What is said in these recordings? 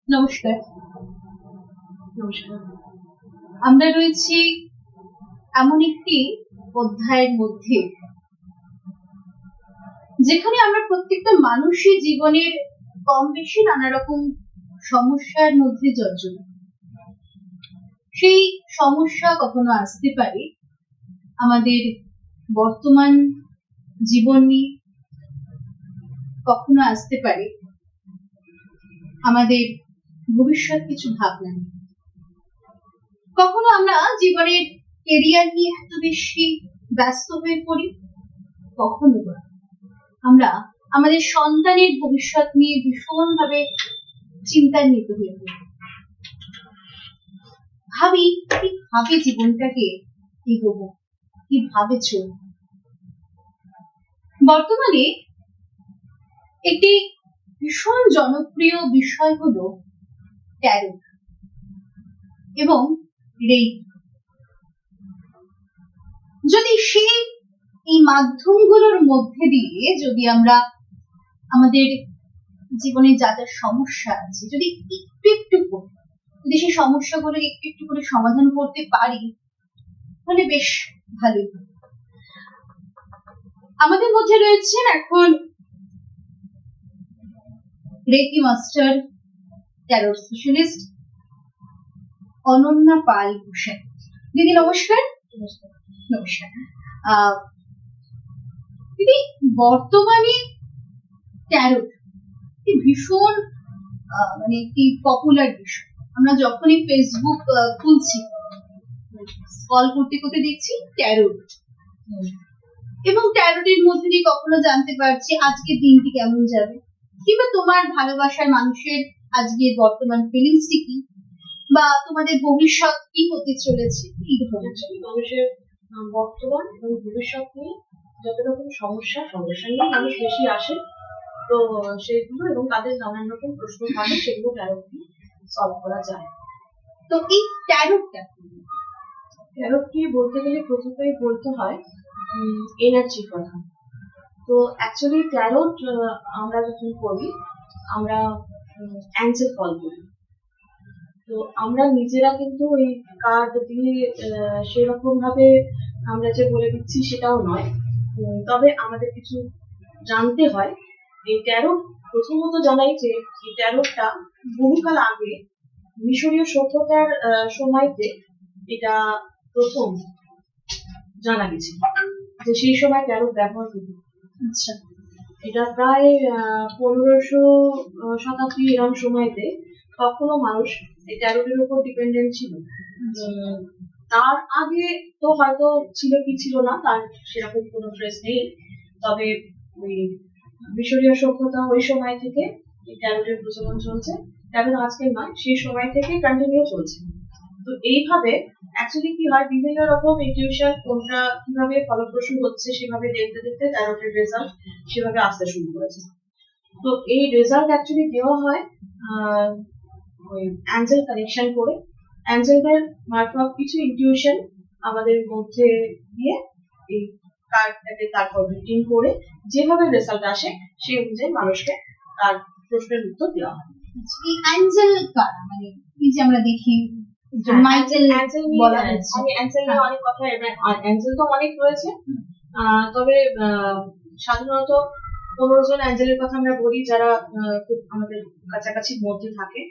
নমস্কার। নমস্কার। আমরা রয়েছি এমন একটি অধ্যায়ের মধ্যে, যেখানে আমরা প্রত্যেকটা মানুষই জীবনের কম বেশি নানা রকম সমস্যার মধ্যে জর্জরিত। সেই সমস্যা কখনো আসতে পারে আমাদের বর্তমান জীবন নিয়ে, কখনো আসতে পারে আমাদের ভবিষ্যৎ কিছু ভাবনা নিয়ে। কখনো আমরা জীবনের কেরিয়ার নিয়ে এত বেশি ব্যস্ত হয়ে পড়ি, কখনো বা আমরা আমাদের সন্তানের ভবিষ্যৎ নিয়ে ভীষণভাবে চিন্তান্বিত হয়ে পড়ি। ভাবি কিভাবে জীবনটাকে এগোবো, কিভাবে চলবো। বর্তমানে একটি ভীষণ জনপ্রিয় বিষয় হলো ট্যারো এবং রেকি। যদি এই মাধ্যমগুলোর মধ্যে দিয়ে যদি আমরা আমাদের জীবনে যা যা সমস্যা আছে যদি একটু করে যদি সেই সমস্যাগুলো একটু করে সমাধান করতে পারি, তাহলে বেশ ভালোই হবে। আমাদের মধ্যে রয়েছেন এখন reiki master, tarot specialist Ananya Pal Ghoshal. দিদি নমস্কার। নমস্কার। দিদি, বর্তমানে ট্যারো ভীষণ মানে একটি পপুলার বিষয়। আমরা যখনই ফেসবুক খুলছি, স্ক্রল করতে করতে দেখছি ট্যারো, এবং ট্যারোটির মধ্যে দিয়ে কখনো জানতে পারছি আজকের দিনটি কেমন যাবে, কিংবা তোমার ভালোবাসার মানুষের আজকের বর্তমান ফিলিংসটি কি, বা তোমাদের ভবিষ্যৎ কি হতে চলেছে। এই ধরনের মানুষের বর্তমান এবং ভবিষ্যৎ নিয়ে যত রকম সমস্যা নিয়ে মানুষ বেশি আসে, তো সেগুলো এবং তাদের নানান রকম প্রশ্ন থাকে, সেগুলো ট্যারোট সলভ করা যায়। তো এই ট্যারোটটা কি বলতে গেলে প্রথমেই বলতে হয় এনার্জির কথা। তো অ্যাকচুয়ালি ট্যারোট আমরা যখন করি, আমরা অ্যাঞ্জেল কল করি। তো আমরা নিজেরা কিন্তু ওই কার্ড দিয়ে সেরকম ভাবে আমরা যে বলে দিচ্ছি সেটাও নয়, তবে আমাদের কিছু জানতে হয়। এই ট্যারোট প্রথমত জানাই যে এই ট্যারোটটা বহুকাল আগে মিশরীয় সভ্যতার সময়তে এটা প্রথম জানা গেছে যে সেই সময় ট্যারোট ব্যবহার হতো। আচ্ছা, এটা প্রায় 1500 শতাব্দী এরকম সময়তে তখনও মানুষ এই ট্যারোটের উপর ডিপেন্ডেন্ট ছিল। তার আগে তো হয়তো ছিল কি ছিল না তার সেরকম কোনো ট্রেস নেই, তবে ওই মিশরীয় সভ্যতা ওই সময় থেকে এই ট্যারোটের প্রচলন চলছে। ট্যারোট আজকে নয়, সেই সময় থেকে কন্টিনিউ চলছে। তো এইভাবে অ্যাকচুয়ালি কি হয়, বিভিন্ন রকম ইনটিউশন কোনটা কিভাবে ফলপ্রসূ হচ্ছে সেভাবে দেখতে দেখতে ট্যারোটের রেজাল্ট সেভাবে আসতে শুরু করেছে। তো এই রেজাল্ট অ্যাকচুয়ালি দেওয়া হয় ওই অ্যাঞ্জেল কানেকশন করে, অ্যাঞ্জেলদের মারফত কিছু ইনটিউশন আমাদের মধ্যে দিয়ে এই কার্ডটাকে তারপর রিডিং করে যেভাবে রেজাল্ট আসে সেই অনুযায়ী মানুষকে তার প্রশ্নের উত্তর দেওয়া হয়। এই অ্যাঞ্জেল কার্ড মানে এই যে আমরা দেখি অ্যাঞ্জেল বলা হচ্ছে, আমি অ্যাঞ্জেল নিয়ে অনেক কথা, অ্যাঞ্জেল তো অনেক রয়েছে, তবে সাধারণত 15 জন অ্যাঞ্জেলের কথা আমরা বলি যারা খুব আমাদের কাছাকাছি মধ্যে থাকে।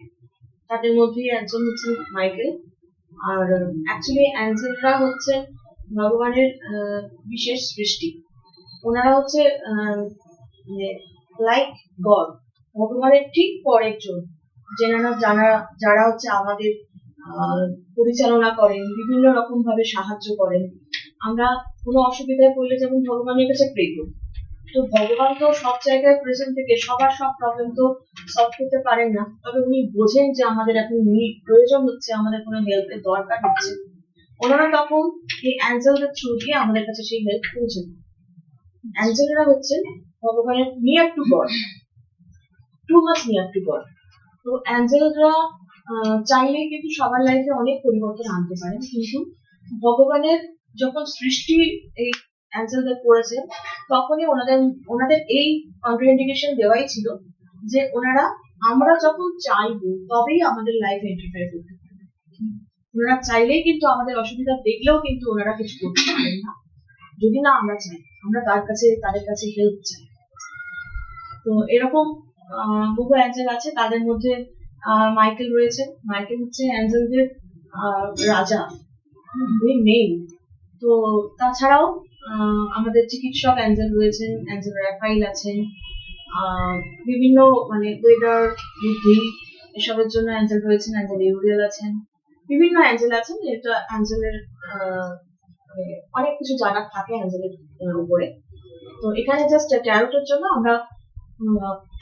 তাদের মধ্যে একজন হচ্ছেন মাইকেল। আর অ্যাকচুয়ালি অ্যাঞ্জেলরা হচ্ছে ভগবানের বিশেষ সৃষ্টি। ওনারা হচ্ছে লাইক গড, ভগবানের ঠিক পরের জন, যারা হচ্ছে আমাদের পরিচালনা করেন, বিভিন্ন রকম ভাবে সাহায্য করেন। আমরা কোনো অসুবিধায় পড়লে যেমন ভগবানের কাছে প্রে করি, তো ভগবান তো সব জায়গায় প্রেজেন্ট থেকে সবার সব প্রবলেম তো সলভ করতে পারেন না, তবে উনি বোঝেন যে আমাদের এখন প্রয়োজন হচ্ছে, আমাদের কোনো হেল্পের দরকার হচ্ছে। ওনারা তখন এই অ্যাঞ্জেলদের থ্রু দিয়ে আমাদের কাছে সেই হেল্প পৌঁছে দেন। অ্যাঞ্জেলরা হচ্ছেন ভগবানের near to god, too much near to god. তো অ্যাঞ্জেলরা চাইলে কিন্তু সবার লাইফে অনেক পরিবর্তন আনতে পারেন, কিন্তু ভগবানের যখন সৃষ্টি এই অ্যাঞ্জেলদের করেছে তখনই ওনাদের এই কন্ট্রাইন্ডিকেশন দেওয়াই ছিল যে ওনারা আমরা যখন চাইবো তবেই আমাদের লাইফ এন্টারফেয়ার করতে পারবে। ওনারা চাইলেই কিন্তু আমাদের অসুবিধা দেখলেও কিন্তু ওনারা কিছু করতে পারেন না, যদি না আমরা চাই, আমরা তাদের কাছে হেল্প চাই। তো এরকম বহু অ্যাঞ্জেল আছে, তাদের মধ্যে মাইকেল রয়েছে। মাইকেল হচ্ছে অ্যাঞ্জেলদের রাজা, মেইন। তো তাছাড়াও আমাদের চিকিৎসক অ্যাঞ্জেল রয়েছেন, অ্যাঞ্জেল রাফাইল আছেন। বিভিন্ন মানে ওয়েদার, বুদ্ধি, এসবের জন্য অ্যাঞ্জেল রয়েছেন, অ্যাঞ্জেল ইউরিয়াল আছেন, বিভিন্ন অ্যাঞ্জেল আছেন। এটা অ্যাঞ্জেলের মানে অনেক কিছু জানার থাকে অ্যাঞ্জেলের উপরে। তো এখানে জাস্ট ট্যারোটের জন্য আমরা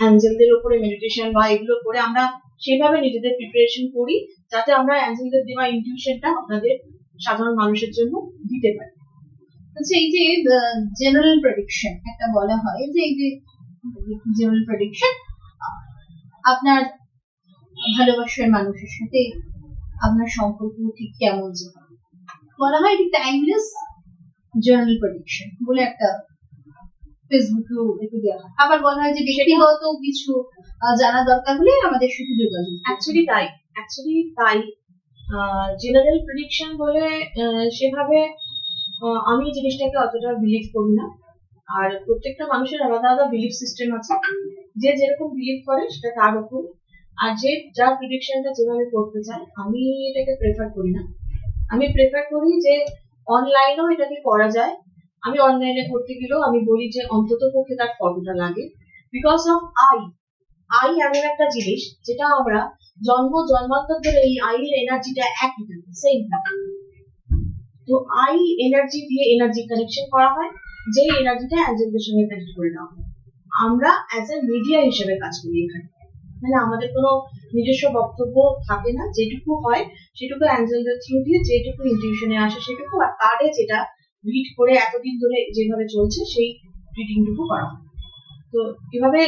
অ্যাঞ্জেলদের উপরে মেডিটেশন বা এগুলো করে আমরা সেভাবে নিজেদের প্রিপারেশন করি, যাতে আমরা অ্যাঞ্জেলদের দেওয়া ইনটিউশনটা আপনাদের সাধারণ মানুষের জন্য দিতে পারি। আচ্ছা, এই যে জেনারেল প্রেডিকশন একটা বলা হয়, যে এই যে জেনারেল প্রেডিকশন, আপনার ভালোবাসার মানুষের সাথে আপনার সম্পর্ক ঠিক কেমন যে হবে, বলা হয় এটি টাইমলেস জেনারেল প্রেডিকশন বলে একটা ফেসবুকেও একটু দেওয়া হয়। আবার বলা হয় যে ব্যক্তিগত কিছু জানা দরকার হলে আমাদের সাথে যোগাযোগ। অ্যাকচুয়ালি তাই জেনারেল প্রেডিকশন বলে সেভাবে আমি জিনিসটাকে অতটা বিলিভ করি না। আর প্রত্যেকটা মানুষের আলাদা আলাদা বিলিভ সিস্টেম আছে, যে যেরকম বিলিভ করে সেটা তার উপর। আর যে যার প্রেডিকশনটা যেভাবে করতে চায়, আমি এটাকে প্রেফার করি না। আমি প্রেফার করি যে অনলাইনেও এটাকে করা যায়। আমি অনলাইনে করতে গেলেও আমি বলি যে অন্তত পক্ষে তার ফটোটা লাগে, বিকজ অফ আই এমন একটা জিনিস যেটা আমরা জন্মান্তর ধরে এই আইয়ের এনার্জিটা একই থাকে, সেম থাকে। তো আই এনার্জি দিয়ে এনার্জি কানেকশন করা হয়, যে এনার্জিটা অ্যাঞ্জেলদের সঙ্গে কানেক্ট করে দেওয়া হয়। আমরা অ্যাজ এ মিডিয়া হিসেবে কাজ করি এখানে, মানে আমাদের কোনো নিজস্ব বক্তব্য থাকে না। যেটুকু হয় সেটুকু অ্যাঞ্জেলদের থ্রু দিয়ে, যেটুকু ইনটিউশনে আসে সেটুকু, আর কার্ডে যেটা রিড করে এতদিন ধরে যেভাবে চলছে সেই রিডিংটুকু করা হয়। তো এভাবে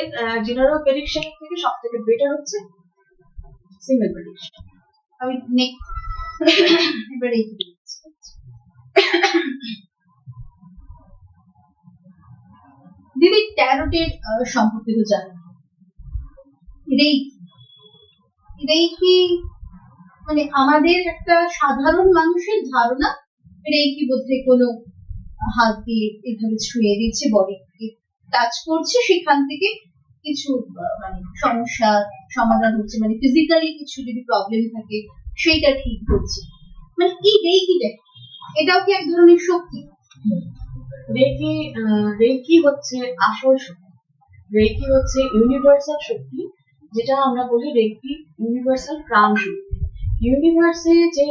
জেনারেল প্রেডিকশন থেকে সব থেকে বেটার হচ্ছে সিঙ্গেল প্রেডিকশন। আমি এবারে দিদি ট্যারোটের সম্পর্কে তো জানেন, রেইকি মানে আমাদের একটা সাধারণ মানুষের ধারণা রেইকি বোধহয় কোনো হাত দিয়ে এভাবে ছুঁয়ে দিচ্ছে, বডি টাচ করছে, সেখান থেকে কিছু মানে সমস্যা সমাধান হচ্ছে, মানে ফিজিক্যালি কিছু যদি প্রবলেম থাকে সেইটা ঠিক হচ্ছে। মানে এই রেইকিটা এটাও কি এক ধরনের শক্তি? রেইকি হচ্ছে আসল শক্তি। রেইকি হচ্ছে ইউনিভার্সাল শক্তি, যেটা আমরা বলি রেইকি ইউনিভার্সাল প্রাণ শক্তি। ইউনিভার্সে যে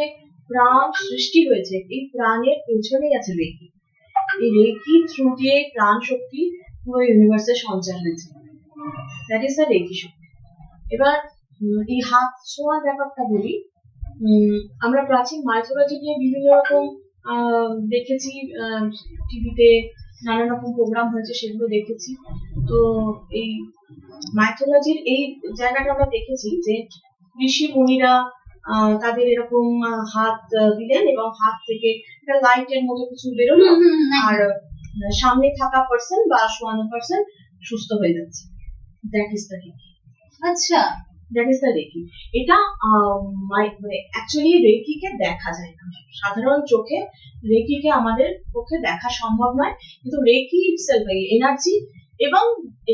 প্রাণ সৃষ্টি হয়েছে, এই প্রাণের পেছনেই আছে রেইকি। এই রেইকি থ্রু দিয়ে প্রাণ শক্তি পুরো ইউনিভার্সে সঞ্চার হয়েছে, দ্যাট ইজ দ্য রেইকি শক্তি। এবার এই হাত ছোঁয়ার ব্যাপারটা বলি। আমরা প্রাচীন মাইথোলজি নিয়ে বিভিন্ন রকম দেখেছি, টিভিতে নানা রকম প্রোগ্রাম হয়েছে, সেগুলো দেখেছি। তো এই মাইথোলজির এই জায়গাটা আমরা দেখেছি যে ঋষি মুনিরা তাদের এরকম হাত দিলেন এবং হাত থেকে একটা লাইটের মতো কিছু বেরোলো, আর সামনে থাকা পার্সন বা শোয়ানো পার্সন সুস্থ হয়ে যাচ্ছে। That is the Reiki. আচ্ছা, দ্যাট ইজ দ্য রেকি। এটা মানে অ্যাকচুয়ালি রেকিকে দেখা যায় না সাধারণ চোখে, রেকিকে আমাদের পক্ষে দেখা সম্ভব নয়, কিন্তু রেকি ইটসেলফ এনার্জি, এবং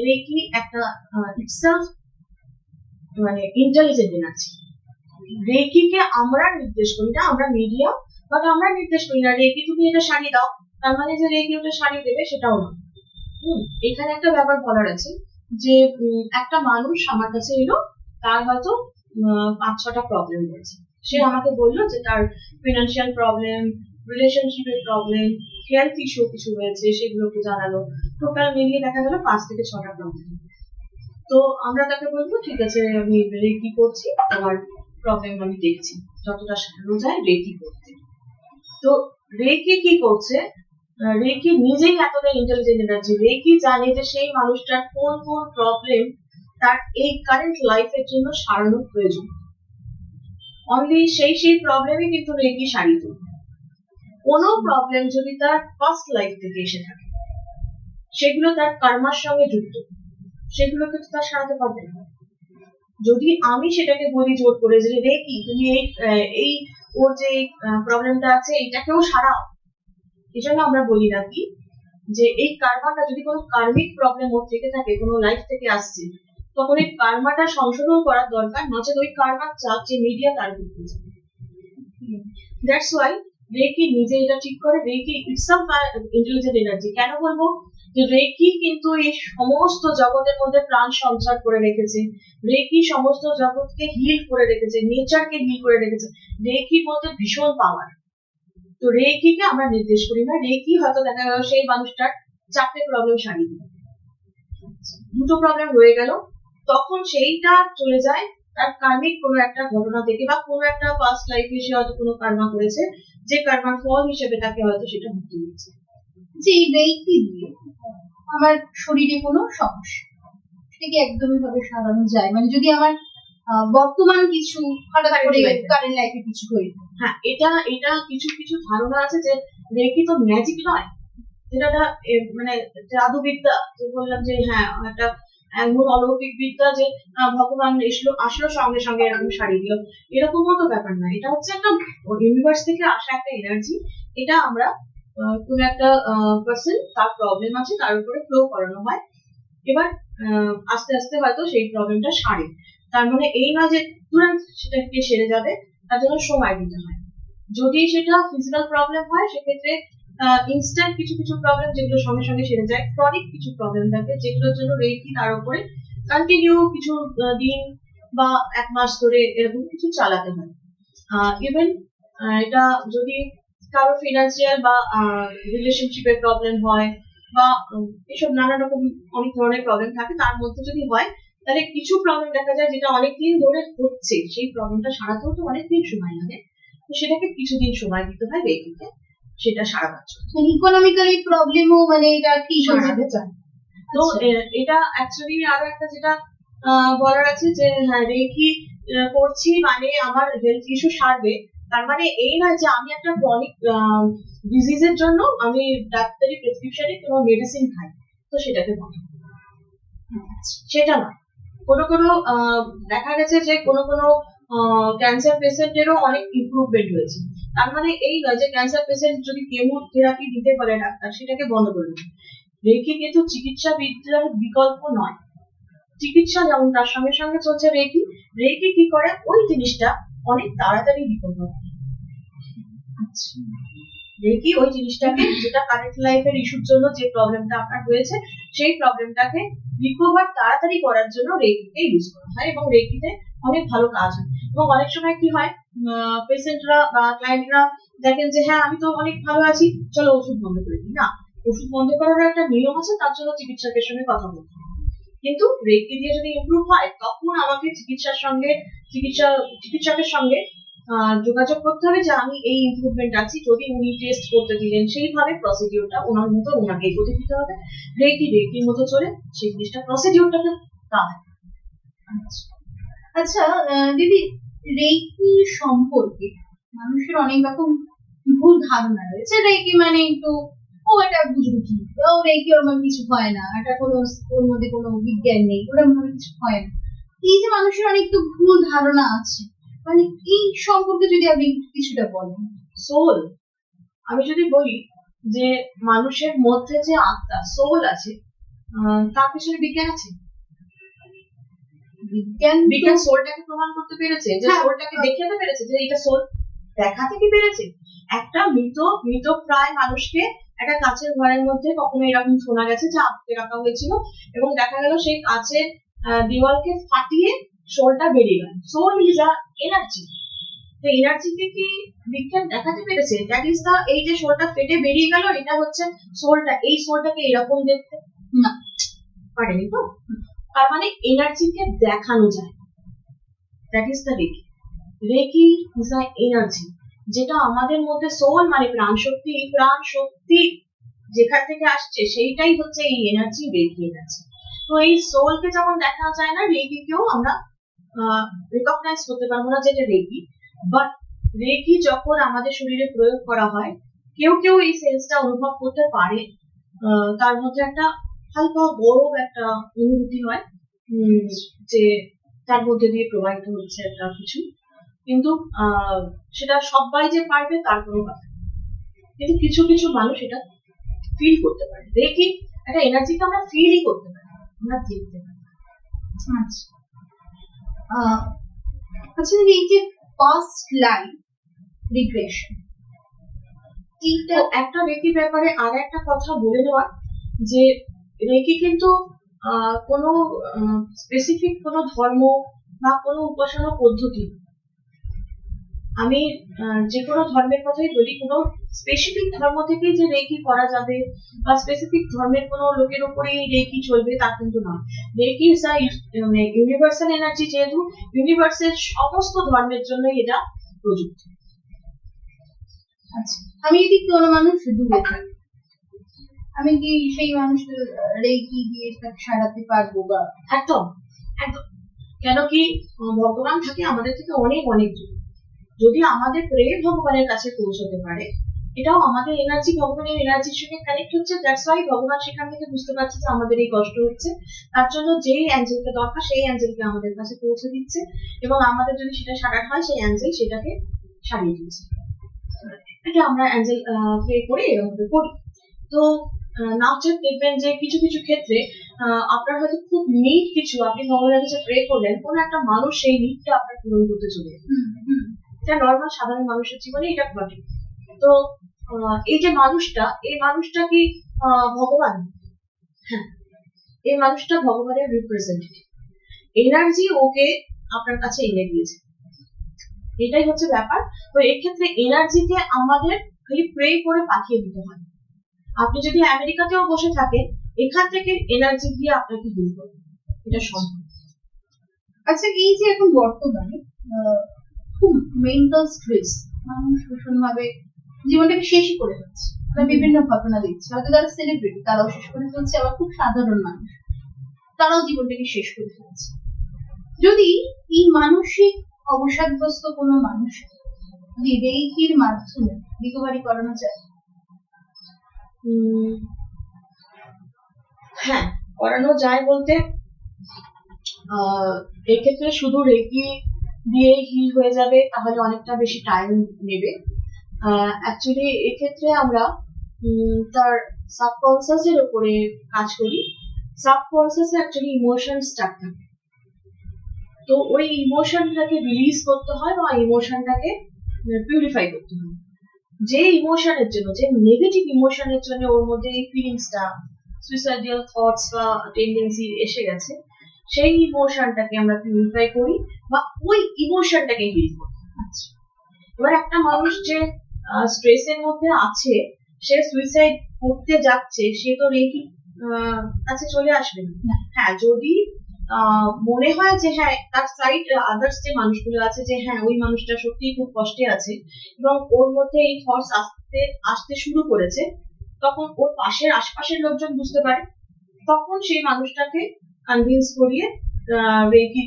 রেকি একটা ইটসেলফ মানে ইন্টেলিজেন্ট এনার্জি। রেকিকে আমরা নির্দেশ করি না, আমরা মিডিয়া, বাট আমরা নির্দেশ করি না রেকি তুমি এটা সারিয়ে দাও, তার মানে যে রেকি ওটা সারিয়ে দেবে সেটাও না। এখানে একটা ব্যাপার বলার আছে যে একটা মানুষ আমার কাছে এলো, তার হয়তো 5-6টা প্রবলেম রয়েছে। সে আমাকে বললো যে তার ফিনান্সিয়াল প্রবলেম, রিলেশনশিপের প্রবলেম, হেলথ ইস্যু কিছু হয়েছে, সেগুলোকে জানালো। টোটাল মিলিয়ে দেখা গেল 5 থেকে 6টা প্রবলেম। তো আমরা তাকে বলবো ঠিক আছে, আমি রেকি করছি, আমার প্রবলেম আমি দেখছি, যতটা সারানো যায় রেকি করতে। তো রেকি কি করছে, রেকি নিজেই এতটা ইন্টেলিজেন্ট এনার্জি, রেকি জানে যে সেই মানুষটার কোন কোন প্রবলেম তার এই কারেন্ট লাইফের জন্য সারানোর প্রয়োজন। অনলি সেই প্রবলেমই কিন্তু রেকি সারিয়ে দেবে। কোনো প্রবলেম যদি তার ফার্স্ট লাইফ থেকে এসে থাকে, সেগুলো তার কর্মার সঙ্গে যুক্ত, সেগুলোকে তো তার সারাতে পারবে না। যদি আমি সেটাকে বলি জোর করে যে রেকি তুমি এই ওর যে প্রবলেমটা আছে এইটাকেও সারাও, এই জন্য আমরা বলি নাকি যে এই কার্মাটা যদি কোনো কার্মিক প্রবলেম ওর থেকে থাকে, কোনো লাইফ থেকে আসছে, তখন এই কার্মাটা সংশোধন করার দরকার, নচেত ওই কার্মার চাপ যে মিডিয়া তার উপরে যাবে। দ্যাটস ওয়াই রেকি নিজে এটা ঠিক করে। Reiki it's a intelligent energy. কেন বলবো যে রেকি কিন্তু এই সমস্ত জগতের মধ্যে প্রাণ সঞ্চার করে রেখেছে, রেকি সমস্ত জগৎকে হিল করে রেখেছে, নেচারকে হিল করে রেখেছে। রেকির মধ্যে ভীষণ পাওয়ার। তো রেকিকে আমরা নির্দেশ করি না, রেকি হয়তো দেখা গেল সেই মানুষটার 4টে প্রবলেম সারিয়ে দিল, 2টো প্রবলেম রয়ে গেল, তখন সেইটা চলে যায় তার কার্মিক কোনো একটা ঘটনা থেকে বা কোনো একটা পাস্ট লাইফে সে হয়তো কোনো কর্ম করেছে, যে কর্মার ফল হিসেবে তাকে হয়তো সেটা ভুগতে হচ্ছে। যে এই রেকি দিয়ে আমার শরীরে কোনো সমস্যা সেটাকে একদমই ভাবে সারানো যায়, মানে যদি আমার বর্তমান কিছু হঠাৎ করে কারেন্ট লাইফে কিছু হয়ে যায়। হ্যাঁ, এটা কিছু কিছু ধারণা আছে যে রেকি তো ম্যাজিক নয়, যেটা মানে জাদুবিদ্যা, যে বললাম যে হ্যাঁ একটা এমন অলৌকিক বিদ্যা যে ভগবান আসলো সঙ্গে সঙ্গে এরকম সারিয়ে দিল, এরকম মতো ব্যাপার না। এটা হচ্ছে একটা ইউনিভার্স থেকে আসা একটা এনার্জি। এটা আমরা কোন একটা পার্সন তার প্রবলেম আছে তার উপরে ফ্লো করানো হয়, এবার আস্তে আস্তে হয়তো সেই প্রবলেমটা সারে। তার মানে এই নয় যে তুরন্ত সেটাকে সেরে যাবে, তার জন্য সময় দিতে হয়। যদি সেটা ফিজিক্যাল প্রবলেম হয় সেক্ষেত্রে ইনস্ট্যান্ট কিছু কিছু প্রবলেম যেগুলো সঙ্গে সঙ্গে সেরে যায়, ক্রনিক কিছু প্রবলেম থাকে যেগুলোর জন্য রেকি তার উপরে কন্টিনিউ কিছু দিন বা 1 মাস ধরে এরকম কিছু চালাতে হয়। ইভেন এটা যদি কারো ফিনান্সিয়াল বা রিলেশনশিপের প্রবলেম হয় বা এসব নানা রকম অনেক ধরনের প্রবলেম থাকে, তার মধ্যে যদি হয় তাহলে কিছু প্রবলেম দেখা যায় যেটা অনেকদিন ধরে হচ্ছে, সেই প্রবলেমটা সারাতেও তো অনেকদিন সময় লাগে, তো সেটাকে কিছুদিন সময় দিতে হয় রেকিকে সেটা সারাবার জন্য। ইকোনমিক্যালি প্রবলেমও মানে এটা ঠিক হয়ে যেতে চায়। তো এটা অ্যাকচুয়ালি আরো একটা যেটা বলার আছে যে হ্যাঁ রেকি করছি মানে আমার হেলথ ইস্যু সারবে, তার মানে এই নয় যে আমি একটা ক্রনিক ডিজিজের জন্য আমি ডাক্তারি প্রেসক্রিপশনে কোনো মেডিসিন খাই তো সেটাকে বলে, সেটা নয়। কোনো কোনো দেখা গেছে যে কোনো কোনো ক্যান্সার পেশেন্টেরও অনেক ইমপ্রুভমেন্ট হয়েছে, তার মানে এই নয় যে ক্যান্সার পেশেন্ট যদি কেমোথেরাপি দিতে পারে ডাক্তার সেটাকে বন্ধ করে দেবে। রেকি কিন্তু চিকিৎসা বিদ্যার বিকল্প নয়। চিকিৎসা যেমন তার সঙ্গে সঙ্গে চলছে, রেকি রেকি কি করে ওই জিনিসটা অনেক তাড়াতাড়ি রিকভার করে। রেকি ওই জিনিসটাকে, যেটা কারেন্ট লাইফের ইস্যুর জন্য যে প্রবলেমটা আপনার হয়েছে সেই প্রবলেমটাকে রিকভার তাড়াতাড়ি করার জন্য রেকিকে ইউজ করা হয়, এবং রেকিতে অনেক ভালো কাজ হয়। এবং অনেক সময় কি হয়, পেশেন্টরা বা ক্লায়েন্টরা দেখেন যে হ্যাঁ আমি তো অনেক ভালো আছি, চলো ওষুধ বন্ধ করে দিই। না, ওষুধ বন্ধ করার একটা নিয়ম আছে, তার জন্য চিকিৎসকের সঙ্গে কথা বলতে হবে। কিন্তু রেকি দিয়ে যদি ইমপ্রুভ হয় তখন আমাকে চিকিৎসকের সঙ্গে যোগাযোগ করতে হবে যে আমি এই ইমপ্রুভমেন্ট আছি, যদি উনি টেস্ট করতে দিলেন সেইভাবে প্রসিডিওরটা ওনার মতো ওনাকে এগোতে দিতে হবে, রেকির মতো চলে সেই জিনিসটা প্রসিডিওরটাকে তা। আচ্ছা দিদি, রেকি সম্পর্কে মানুষের অনেক রকম ভুল ধারণা রয়েছে। রেকি মানে একটু ও এটা বুঝবো কি, ও রেকি ওরকম কিছু হয় না, এটা কোনো ওর মধ্যে কোনো বিজ্ঞান নেই, ওরকম ভাবে কিছু হয় না। এই যে মানুষের অনেক তো ভুল ধারণা আছে, মানে এই সম্পর্কে যদি আপনি কিছুটা বলেন। সোল, আমি যদি বলি যে মানুষের মধ্যে যে আত্মা সোল আছে, তার পিছনে বিজ্ঞান আছে। বিজ্ঞান সোলটাকে প্রমাণ করতে পেরেছে, যে সোলটাকে দেখাতে পেরেছে, যে এটা সোল দেখাতে কি পেরেছে। একটা মৃত প্রায় মানুষকে একটা কাচের ঘরের মধ্যে কখনো এরকম শোনা গেছে যে আটকে রাখা হয়েছিল, এবং দেখা গেল সেই কাচের দেওয়ালকে ফাটিয়ে সোলটা বেরিয়ে গেল। Soul is a energy. তো এনার্জিকে কি বিজ্ঞান দেখাতে পেরেছে? দ্যাট ইজ দা, এই যে সোলটা ফেটে বেরিয়ে গেল এটা হচ্ছে সোলটা, এই সোলটাকে এরকম দেখতে না পারেনি তো। তার মানে এনার্জিকে দেখানো যায়, that is the Reiki. Reiki is a energy, যেটা আমাদের মধ্যে সোল মানে প্রাণ শক্তি যেখান থেকে আসছে সেইটাই হচ্ছে এই এনার্জি, রেকি এনার্জি। তো এই সোলকে যেমন দেখা যায় না, রেকিকেও আমরা রিকগনাইজ করতে পারবো না যেটা রেকি, বাট রেকি যখন আমাদের শরীরে প্রয়োগ করা হয় কেউ কেউ এই সেন্সটা অনুভব করতে পারে, তার মধ্যে একটা হালকা বড় একটা অনুভূতি হয় যে তার মধ্যে দিয়ে প্রবাহিত হচ্ছে একটা কিছু, কিন্তু সেটা সবাই যে পারবে তার কোনো কথা নেই। কিন্তু কিছু কিছু মানুষ এটা ফিল করতে পারে, দেখি একটা এনার্জিকে আমরা ফিলই করতে পারি, আমরা দেখতে পারি। আচ্ছা আচ্ছা দিদি, এই যে পাস্ট লাইফ রিগ্রেশন, এইটা তো একটা রেকির ব্যাপারে আর একটা কথা বলে নেওয়া, যে রেকি কিন্তু কোনো স্পেসিফিক কোনো ধর্ম বা কোনো উপাসনা পদ্ধতি, আমি যে কোনো ধর্মের কথাই বলি, কোনো স্পেসিফিক ধর্ম থেকেই যে রেকি করা যাবে বা স্পেসিফিক ধর্মের কোনো লোকের উপরেই রেকি চলবে তা কিন্তু নয়। রেকি ইজ মানে ইউনিভার্সাল এনার্জি, যেহেতু ইউনিভার্সের সমস্ত ধর্মের জন্যই এটা প্রযুক্ত। আচ্ছা, আমি যদি কোনো মানুষ দূরে থাকি, আমি কি সেই মানুষের রেকি দিয়ে তাকে সারাতে পারবো? বা একদম একদম, কেন কি ভগবান থাকে আমাদের থেকে অনেক অনেক দূরে। যদি আমাদের প্রেম ভগবানের কাছে পৌঁছতে পারে, এটাও আমাদের এনার্জি ভগবানের এনার্জির সঙ্গে কানেক্ট হচ্ছে। দ্যাটস ওয়াই ভগবান সেখান থেকে বুঝতে পারছে যে আমাদের এই কষ্ট হচ্ছে, তার জন্য যেই অ্যাঞ্জেলকে দরকার সেই অ্যাঞ্জেলকে আমাদের কাছে পৌঁছে দিচ্ছে, এবং আমাদের যদি সেটা সারাট হয় সেই অ্যাঞ্জেল সেটাকে সারিয়ে দিচ্ছে। এটা আমরা অ্যাঞ্জেল প্রে করে এরকম করি। তো নাচের দেখবেন যে কিছু কিছু ক্ষেত্রে আপনার হয়তো খুব নিড কিছু, আপনি ভগবানের কাছে প্রে করলেন, কোনো একটা মানুষ সেই নিডটা আপনার পূরণ করতে চলে যাবে। এটা নর্মাল সাধারণ মানুষের জীবনে এটা ঘটে। তো এই যে মানুষটা, এই মানুষটা কি ভগবান? হ্যাঁ, এই মানুষটা ভগবানের রিপ্রেজেন্টেটিভ, এনার্জি ওকে আপনার কাছে এনে দিয়েছে, এটাই হচ্ছে ব্যাপার। তো এক্ষেত্রে এনার্জিকে আমাদের খালি প্রে করে পাঠিয়ে দিতে হয়। আপনি যদি আমেরিকাতেও বসে থাকেন, এখান থেকে এনার্জি দিয়ে আপনাকে হিল করবে, এটা সম্ভব। আচ্ছা, এই যে এখন বর্তমানে খুব মেন্টাল স্ট্রেস, মানুষ ভীষণভাবে জীবনটাকে শেষই করে ফেলছে। আমরা বিভিন্ন ঘটনা দেখছি, হয়তো যারা সেলিব্রিটি তারাও শেষ করে ফেলছে, আবার খুব সাধারণ মানুষ তারাও জীবনটাকে শেষ করে ফেলছে। যদি এই মানসিক অবসাদগ্রস্ত কোনো মানুষ যদি রেইকির মাধ্যমে রিকভারি করানো যায়? হ্যাঁ, করানো যায় বলতে এক্ষেত্রে শুধু রেকি দিয়ে হিল হয়ে যাবে তাহলে অনেকটা বেশি টাইম নেবে। অ্যাকচুয়ালি এক্ষেত্রে আমরা তার সাবকনসিয়াসের উপরে কাজ করি। সাবকনসিয়াসে অ্যাকচুয়ালি ইমোশন স্টাক থাকে, তো ওই ইমোশনটাকে রিলিজ করতে হয় বা ইমোশনটাকে পিউরিফাই করতে হয়। যে ইমোশনের জন্য, যে নেগেটিভ ইমোশনের জন্য ওর মধ্যে এই ফিলিংসটা, সুইসাইডাল থটস বা টেন্ডেন্সি এসে গেছে, সেই ইমোশনটাকে আমরা পিউরিফাই করি বা ওই ইমোশনটাকে হিল করি। এবার একটা মানুষ যে স্ট্রেসের মধ্যে আছে, সে সুইসাইড করতে যাচ্ছে, সে তো রেকি কাছে চলে আসবে না। হ্যাঁ, যদি মনে হয় যে হ্যাঁ তার সাইড আদার্স যে মানুষগুলো আছে, যে হ্যাঁ ওই মানুষটা সত্যিই খুব কষ্টে আছে এবং ওর মধ্যে এই থটস আসতে শুরু করেছে, তখন ওর পাশের আশপাশের লোকজন বুঝতে পারে, তখন সেই মানুষটাকে কনভিন্স করিয়ে রেকি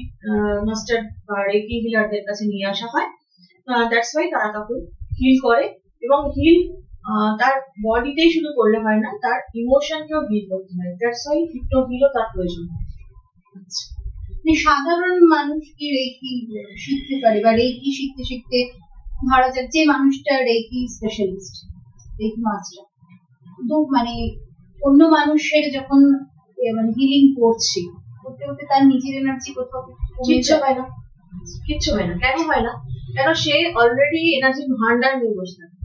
মাস্টার বা রেকি হিলারদের কাছে নিয়ে আসা হয়। দ্যাটস ওয়াই তারা তখন হিল করে, এবং হিল তার বডিতেই শুধু করলে হয় না, তার ইমোশনকেও হিল করতে হয়। দ্যাটস ওয়াই হিপনো হিলও তার প্রয়োজন। সাধারণ মানুষ কি রেকি শিখতে পারে, বা রেকি শিখতে শিখতে ধরা যাক যে মানুষটা রেকি স্পেশালিস্ট, রেকি মাস্টার, তো মানে অন্য মানুষের যখন মানে হিলিং করছে, করতে করতে তার নিজের এনার্জি কোথাও কিচ্ছু হয় না, কিচ্ছু হয় না। কেন হয় না? কেন সে অলরেডি এনার্জি ভান্ডার নিয়ে বসে থাকে।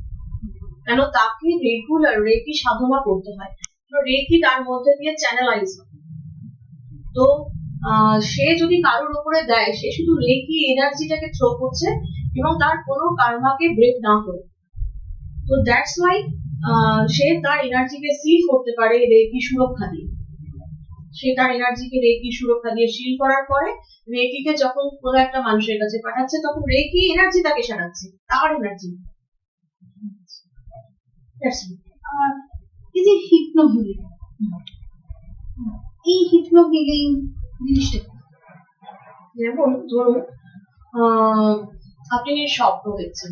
কেন তাকে রেগুলার রেকি সাধনা করতে হয়, রেকি তার মধ্যে দিয়ে চ্যানেলাইজ হয়। তো সে যদি কারোর উপরে দেয়, সে শুধু রেকি এনার্জিটাকে থ্রো করছে এবং তার কোনো কার্মাকে ব্রেক না করে। তো দ্যাটস ওয়াই সে তার এনার্জিকে সিল করতে পারে রেকি সুরক্ষা দিয়ে। সে তার এনার্জিকে রেকি সুরক্ষা দিয়ে সিল করার পরে রেকিকে যখন কোনো একটা মানুষের কাছে পাঠাচ্ছে, তখন রেকি এনার্জি তাকে সারাচ্ছে, তার এনার্জি। এই যে হিপনো হিলিং, এই হিপনো হিলিং জিনিসটা যেমন ধরুন আপনি স্বপ্ন দেখছেন,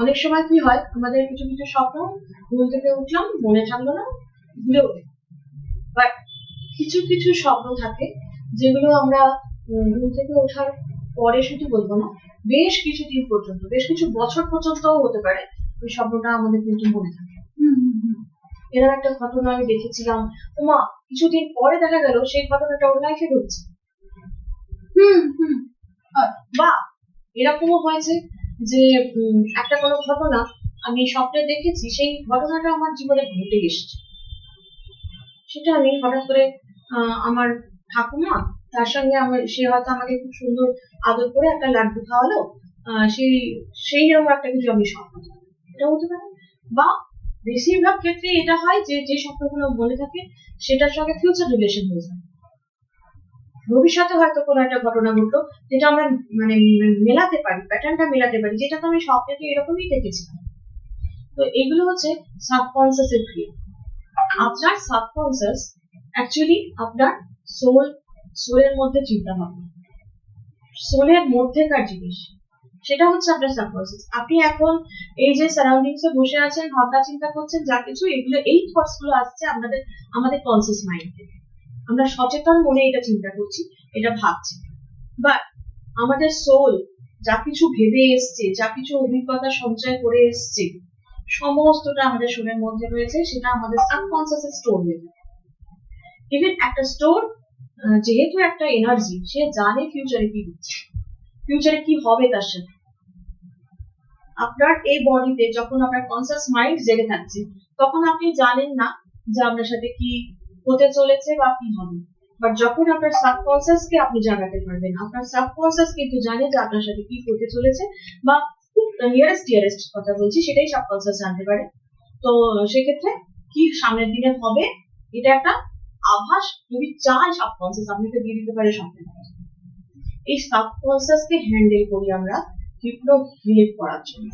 অনেক সময় কি হয় আমাদের কিছু কিছু স্বপ্ন ঘুম থেকে উঠলাম মনে থাকলো না, ভুলে উঠে। বাট কিছু কিছু স্বপ্ন থাকে যেগুলো আমরা ঘুম থেকে ওঠার পরে শুধু বলবো না, বেশ কিছুদিন পর্যন্ত, বেশ কিছু বছর পর্যন্তও হতে পারে ওই স্বপ্নটা আমাদের কিন্তু মনে থাকে। এরকম একটা ঘটনা আমি দেখেছিলাম, ওমা কিছুদিন পরে দেখা গেল সেই ঘটনাটা ওর লাইফে ঘটছে। বা এরকমও হয়েছে যে একটা কোনো ঘটনা আমি স্বপ্নে দেখেছি, সেই ঘটনাটা আমার জীবনে ঘটে এসেছে। সেটা আমি হঠাৎ করে আমার ঠাকুমা, তার সঙ্গে সে হয়তো আমাকে খুব সুন্দর আদর করে একটা লাড্ডু খাওয়ালো, সেই রকম একটা কিছু আমি স্বপ্ন, এটা হতে পারে। বা বেশিরভাগ ক্ষেত্রে এটা হয় যে স্বপ্নগুলো মনে থাকে সেটার সঙ্গে ফিউচার রিলেশন হয়ে যায়। ভবিষ্যতে হয়তো কোনো একটা ঘটনা ঘটলো যেটা আমরা মানে মেলাতে পারি, প্যাটার্নটা মেলাতে পারি, যেটা তো আমি স্বপ্নেতে এরকমই দেখেছিলাম। তো এগুলো হচ্ছে সাবকনসিয়াসের ক্রিয়া। আপনার সাবকনসিয়াস অ্যাকচুয়ালি আপনার সোলের মধ্যে চিন্তা ভাবনা, সোলের মধ্যেকার জিনিস, সেটা হচ্ছে আপনার সাবকনসিয়াস। আপনি এখন এই যে সারাউন্ডিংস এ বসে আছেন, ভাবনা চিন্তা করছেন, যা কিছু এগুলো, এই থটস গুলো আসছে আমাদের কনসিয়াস মাইন্ড থেকে। আমরা সচেতন মনে এটা চিন্তা করছি, এটা ভাবছি। বাট আমাদের সোল যা কিছু ভেবে এসছে, যা কিছু অভিজ্ঞতা সঞ্চয় করে এসছে, সমস্তটা আমাদের সোলের মধ্যে রয়েছে, সেটা আমাদের সাবকনসিয়াসে স্টোর হয়ে যায়। ইভেন একটা স্টোর যেহেতু একটা এনার্জি, সে জানে ফিউচারে কি হচ্ছে, ফিউচারে কি হবে তার সাথে। আপনার এই বডিতে যখন আপনার কনসিয়াস মাইন্ড জেগে থাকছে, তখন আপনি জানেন না যে আপনার সাথে কি হতে চলেছে বা কি হবে। বাট যখন আপনার সাবকনসিয়াস কে আপনি জানাতে পারবেন, আপনার সাবকনসিয়াস কিন্তু জানে যে আপনার সাথে কি হতে চলেছে, বা খুব নিয়ারেস্ট কথা বলছি, সেটাই সাবকনসিয়াস জানতে পারে। তো সেক্ষেত্রে কি সামনের দিনে হবে, এটা একটা আভাস যদি চায় সাবকনসিয়াস আপনাকে দিয়ে দিতে পারে স্বপ্নে। এই সাবকনসিয়াস কে হ্যান্ডেল করি আমরা হিপনো হিল করার জন্য।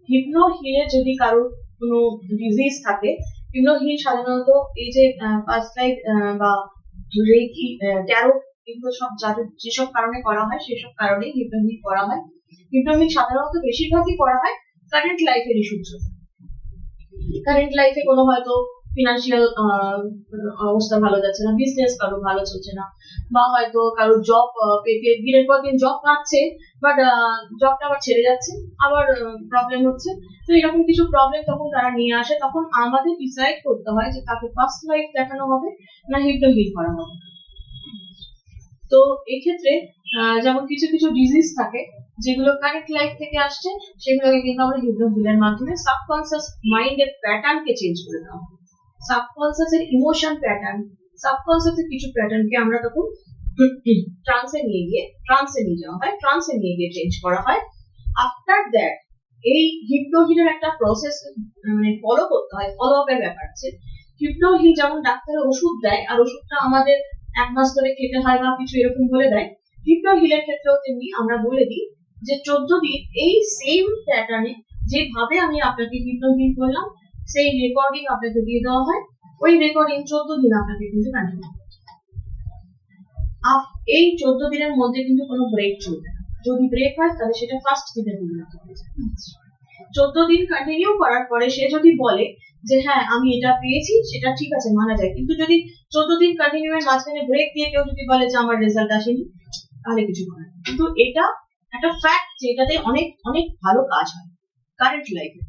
হিপনো হিলে যদি কারোর কোনো ডিজিজ থাকে, হিপনো হিল সাধারণত এই যে পাস্ট লাইফ বা রেকি, ট্যারো, এগুলো সব যেসব কারণে করা হয় সেসব কারণে হিপনো হিল করা হয়। হিপনো হিল সাধারণত বেশিরভাগই করা হয় কারেন্ট লাইফের ইস্যুর জন্য। কারেন্ট লাইফে কোনো হয়তো ফিনান্সিয়াল অবস্থা ভালো যাচ্ছে না, বিজনেস কারো ভালো চলছে না, বা হয়তো কারো জব পেতে দিনের পর দিন জব পাচ্ছে, বাট জবটা আবার ছেড়ে যাচ্ছে, আবার প্রবলেম হচ্ছে। তো এরকম কিছু প্রবলেম তখন তারা নিয়ে আসে, তখন আমাদের ডিসাইড করতে হয় যে তাকে পাস্ট লাইফ দেখানো হবে না হিপনো হিল করা হবে। তো এক্ষেত্রে যেমন কিছু কিছু ডিজিজ থাকে যেগুলো কারেন্ট লাইফ থেকে আসছে, সেগুলোকে কিন্তু আমরা হিপনো হিলের মাধ্যমে সাবকনসিয়াস মাইন্ডের প্যাটার্নকে চেঞ্জ করে দেওয়া হয়। সাবকনসিয়াসের ইমোশন প্যাটার্ন, সাবকনসিয়াসের কিছু প্যাটার্নকে আমরা তখন ট্রান্সে নিয়ে যাওয়া হয়, ট্রান্সে নিয়ে গিয়ে চেঞ্জ করা হয়। আফটার দ্যাট এই হিপনো হিলের একটা প্রসেস মানে ফলো করতে হয়, ফলো আপের ব্যাপার আছে। হিপনো হিল যেমন ডাক্তারের ওষুধ দেয়, আর ওষুধটা আমাদের 1 মাস ধরে খেতে হয় বা কিছু এরকম বলে দেয়, হিপনো হিলের ক্ষেত্রেও তেমনি আমরা বলে দিই যে 14 দিন এই সেম প্যাটার্নে যেভাবে আমি আপনাকে হিপনো হিল করলাম, সেই রেকর্ডিং আপনাকে দিয়ে দেওয়া হয়। ওই রেকর্ডিং 14 দিন আপনাকে কিন্তু কন্টিনিউ করতে হবে। এই 14 দিনের মধ্যে কিন্তু কোনো ব্রেক চলবে না। যদি ব্রেক হয় তাহলে সেটা ফার্স্ট দিনে পরিণত হয়ে যায়। 14 দিন কন্টিনিউ করার পরে সে যদি বলে যে হ্যাঁ আমি এটা পেয়েছি, সেটা ঠিক আছে, মানা যায়। কিন্তু যদি 14 দিন কন্টিনিউ এর মাঝখানে ব্রেক দিয়ে কেউ যদি বলে যে আমার রেজাল্ট আসেনি, তাহলে কিছু করার নেই। কিন্তু এটা একটা ফ্যাক্ট যে এটাতে অনেক অনেক ভালো কাজ হয় কারেন্ট লাইফে।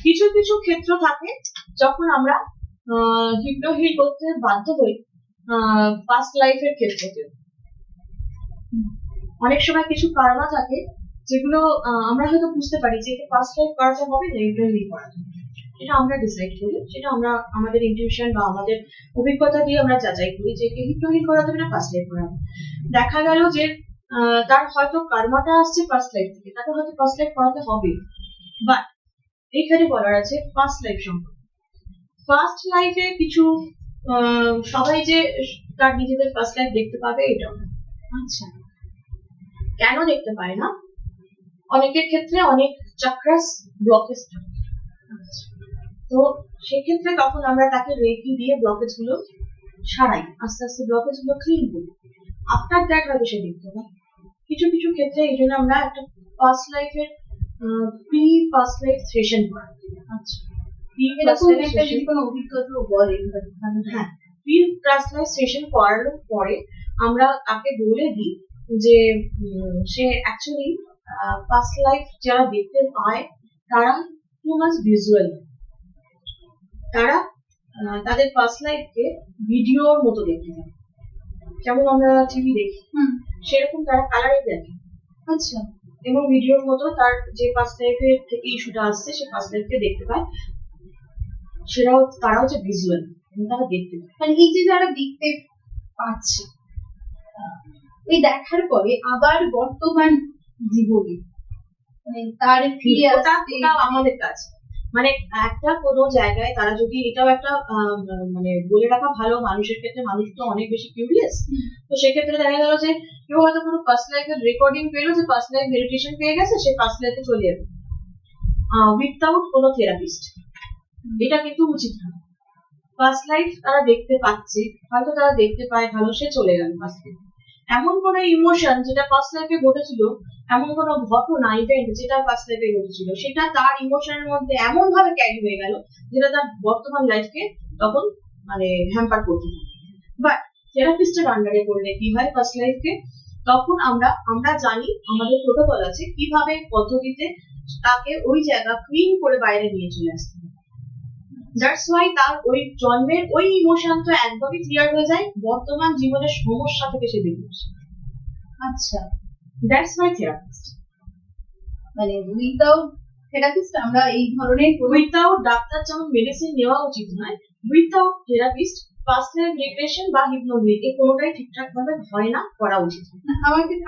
কিছু কিছু ক্ষেত্র থাকে যখন আমরা হিপনো হিল করতে বাধ্য হই পাস্ট লাইফের ক্ষেত্রে। অনেক সময় কিছু কারণা থাকে যেগুলো আমরা হয়তো বুঝতে পারি যে পাস্ট লাইফ করাতে হবে না হিপনো হিল করাতে হবে, সেটা আমরা ডিসাইড করি, সেটা আমরা আমাদের ইনটিউশন বা আমাদের অভিজ্ঞতা দিয়ে আমরা যাচাই করি যে হিপনো হিল করাতে হবে না পাস্ট লাইফ করাতে। দেখা গেল যে তার হয়তো কর্মটা আসছে পাস্ট লাইফ থেকে, তাকে হয়তো পাস্ট লাইফ করাতে হবে, বাট এখানে বলার আছে পাস্ট লাইফ সম্পর্কে। ফার্স্ট লাইফে কিছু সবাই যে তার নিজেদের ফার্স্ট লাইফ দেখতে পাবে এটাও না। আচ্ছা, কেন দেখতে পায় না? অনেকের ক্ষেত্রে অনেক চাক্রাস ব্লকেজ থাকে। তো সেক্ষেত্রে তখন আমরা তাকে রেকি দিয়ে ব্লকেজ গুলো সারাই, আস্তে আস্তে ব্লকেজ গুলো ক্লিন করি। আফটার দ্যাট হয়তো সে দেখতে পায়। কিছু কিছু ক্ষেত্রে এই জন্য আমরা একটা পাস্ট লাইফের প্রি পাস্ট লাইফ সেশন করাই। আচ্ছা, অভিজ্ঞতা বলে হ্যাঁ, প্রি পাস্ট লাইফ সেশন করানোর পরে আমরা তাকে বলে দিই যে সে অ্যাকচুয়ালি পাস্ট লাইফ যারা দেখতে পায় তারা টু মাচ ভিজুয়াল, তারা তাদের পাস্ট লাইফকে ভিডিওর মতো দেখতে পায়, যেমন আমরা টিভি দেখি সেরকম তারা কালারে দেখে। আচ্ছা, এবং ভিডিওর মতো তার যে পাস্ট লাইফের থেকে ইস্যুটা আসছে সে পাস্ট লাইফকে দেখতে পায়, তারা হচ্ছে ভিজুয়াল, তারা দেখতে পায়। মানে এই যে যারা দেখতে পাচ্ছে, এই দেখার পরে আবার বর্তমান জীবনে মানে তার ফিরে আসতে আমাদের কাছে মানে একটা কোনো জায়গায় তারা যদি এটাও একটা মানে বলে রাখা ভালো, মানুষের ক্ষেত্রে মানুষ তো অনেক বেশি কিউরিয়াস, তো সেক্ষেত্রে দেখা গেল যে কেউ হয়তো কোনো পাস্ট লাইফের রেকর্ডিং পেলো যে পাস্ট লাইফ মেডিটেশন পেয়ে গেছে, সে পাস্ট লাইফে চলে যাবে উইথআউট কোনো থেরাপিস্ট। এটা কিন্তু উচিত না। পাস্ট লাইফ তারা দেখতে পাচ্ছে, হয়তো তারা দেখতে পায় ভালো, সে চলে গেল পাস্ট লাইফ। এমন কোন ইমোশন যেটা পাস্ট লাইফে ঘটেছিল, এমন কোন ঘটনা ইভেন্ট যেটা পাস্ট লাইফে ঘটেছিল, সেটা তার ইমোশনের মধ্যে এমন ভাবে ক্যারি হয়ে গেল যেটা তার বর্তমান লাইফকে তখন মানে হ্যাম্পার করতে থাকে। বাট থেরাপিস্টের আন্ডারে করলে কি হয় পাস্ট লাইফকে, তখন আমরা জানি, আমাদের প্রোটোকল আছে কিভাবে পদ্ধতিতে তাকে ওই জায়গা ক্লিন করে বাইরে নিয়ে চলে আসতে হবে। দ্যাটস ওয়াই তার ওই জন্মের ওই ইমোশন তো একদমই ক্লিয়ার হয়ে যায়, বর্তমান জীবনের সমস্যা থেকে সে বেরিয়ে আসে। আচ্ছা, দ্যাটস ওয়াই থেরাপিস্ট। মানে উইদাউট থেরাপিস্ট আমরা এই ধরনের উইদাউট ডাক্তার যেমন মেডিসিন নেওয়া উচিত নয়, without therapist past life regression বা হিপনোসিস এই কোনোটাই ঠিকঠাক ভাবে হয় না, করা উচিত।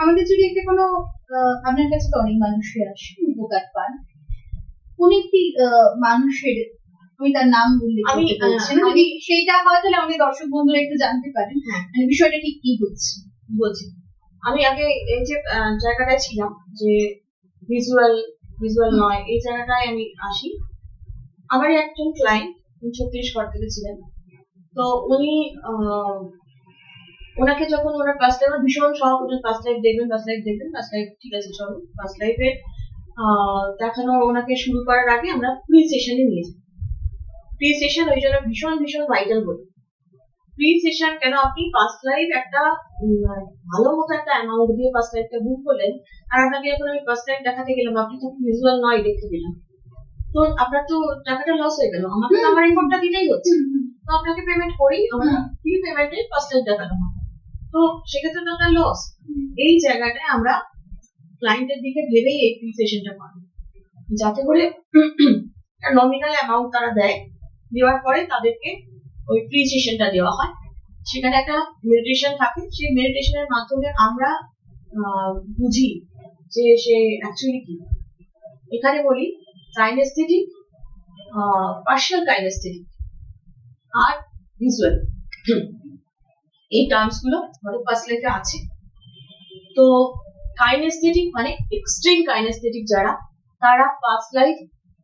আমাদের যদি একটা কোনো আপনার কাছে তো অনেক মানুষই আসে, উপকার পান, কোন একটি মানুষের, আমি তার নাম উল্লেখ করতে পারছি না, যদি সেইটা হয় তাহলে আমাদের দর্শক বন্ধুরা একটু জানতে পারেন মানে বিষয়টা ঠিক কি হচ্ছে। বলছি, আমি আগে এই যে জায়গাটায় ছিলাম যে ভিজুয়াল নয়, এই জায়গাটায় আমি আসি। আমারই একজন ক্লায়েন্ট ছত্তিশগড় থেকে ছিলেন, তো উনি ওনাকে যখন ওনার পাস্ট লাইফ ভীষণ শখ, ওনার পাস্ট লাইফ দেখবেন, ঠিক আছে চলো পাস্ট লাইফে দেখানো ওনাকে শুরু করার আগে আমরা প্রি সেশনে নিয়ে যাই। প্রি সেশন ওই জন্য ভীষণ ভাইটাল বলি। প্রি সেশন কেন, আপনি পাস্ট লাইফ একটা ভালো মতো একটা অ্যামাউন্ট দিয়ে পাস্ট লাইফটা বুক করলেন, আর আপনাকে যখন আমি পাস্ট লাইফ দেখাতে গেলাম আপনি তখন ভিজুয়াল নয় দেখতে গেলাম, তো আপনার তো টাকাটা লস হয়ে গেল, আমাকে তো আমার রিপোর্টটা দিতেই হচ্ছে, তো আপনাকে পেমেন্ট করি, আমরা প্রি পেমেন্টে পাস্ট লাইফ দেখানো হয়, তো সেক্ষেত্রে তো আপনার লস। এই জায়গাটায় আমরা ক্লায়েন্টের দিকে ভেবেই এই প্রি সেশনটা করি, যাতে করে নমিনাল অ্যামাউন্ট তারা দেয়, দেওয়ার পরে তাদেরকে ওই প্রি সেশনটা দেওয়া হয়। সেখানে একটা মেডিটেশন থাকে, সেই মেডিটেশনের মাধ্যমে আমরা বুঝি যে সে অ্যাকচুয়ালি কি। এখানে বলি কাইনেস্থেটিক, পার্শিয়াল কাইনেস্থেটিক আর ভিজুয়াল, এই টার্মস গুলো আমাদের পাস্ট লাইফে আছে। তো কাইনেস্থেটিক মানে এক্সট্রিম কাইনেস্থেটিক যারা, তারা পাস্ট লাইফ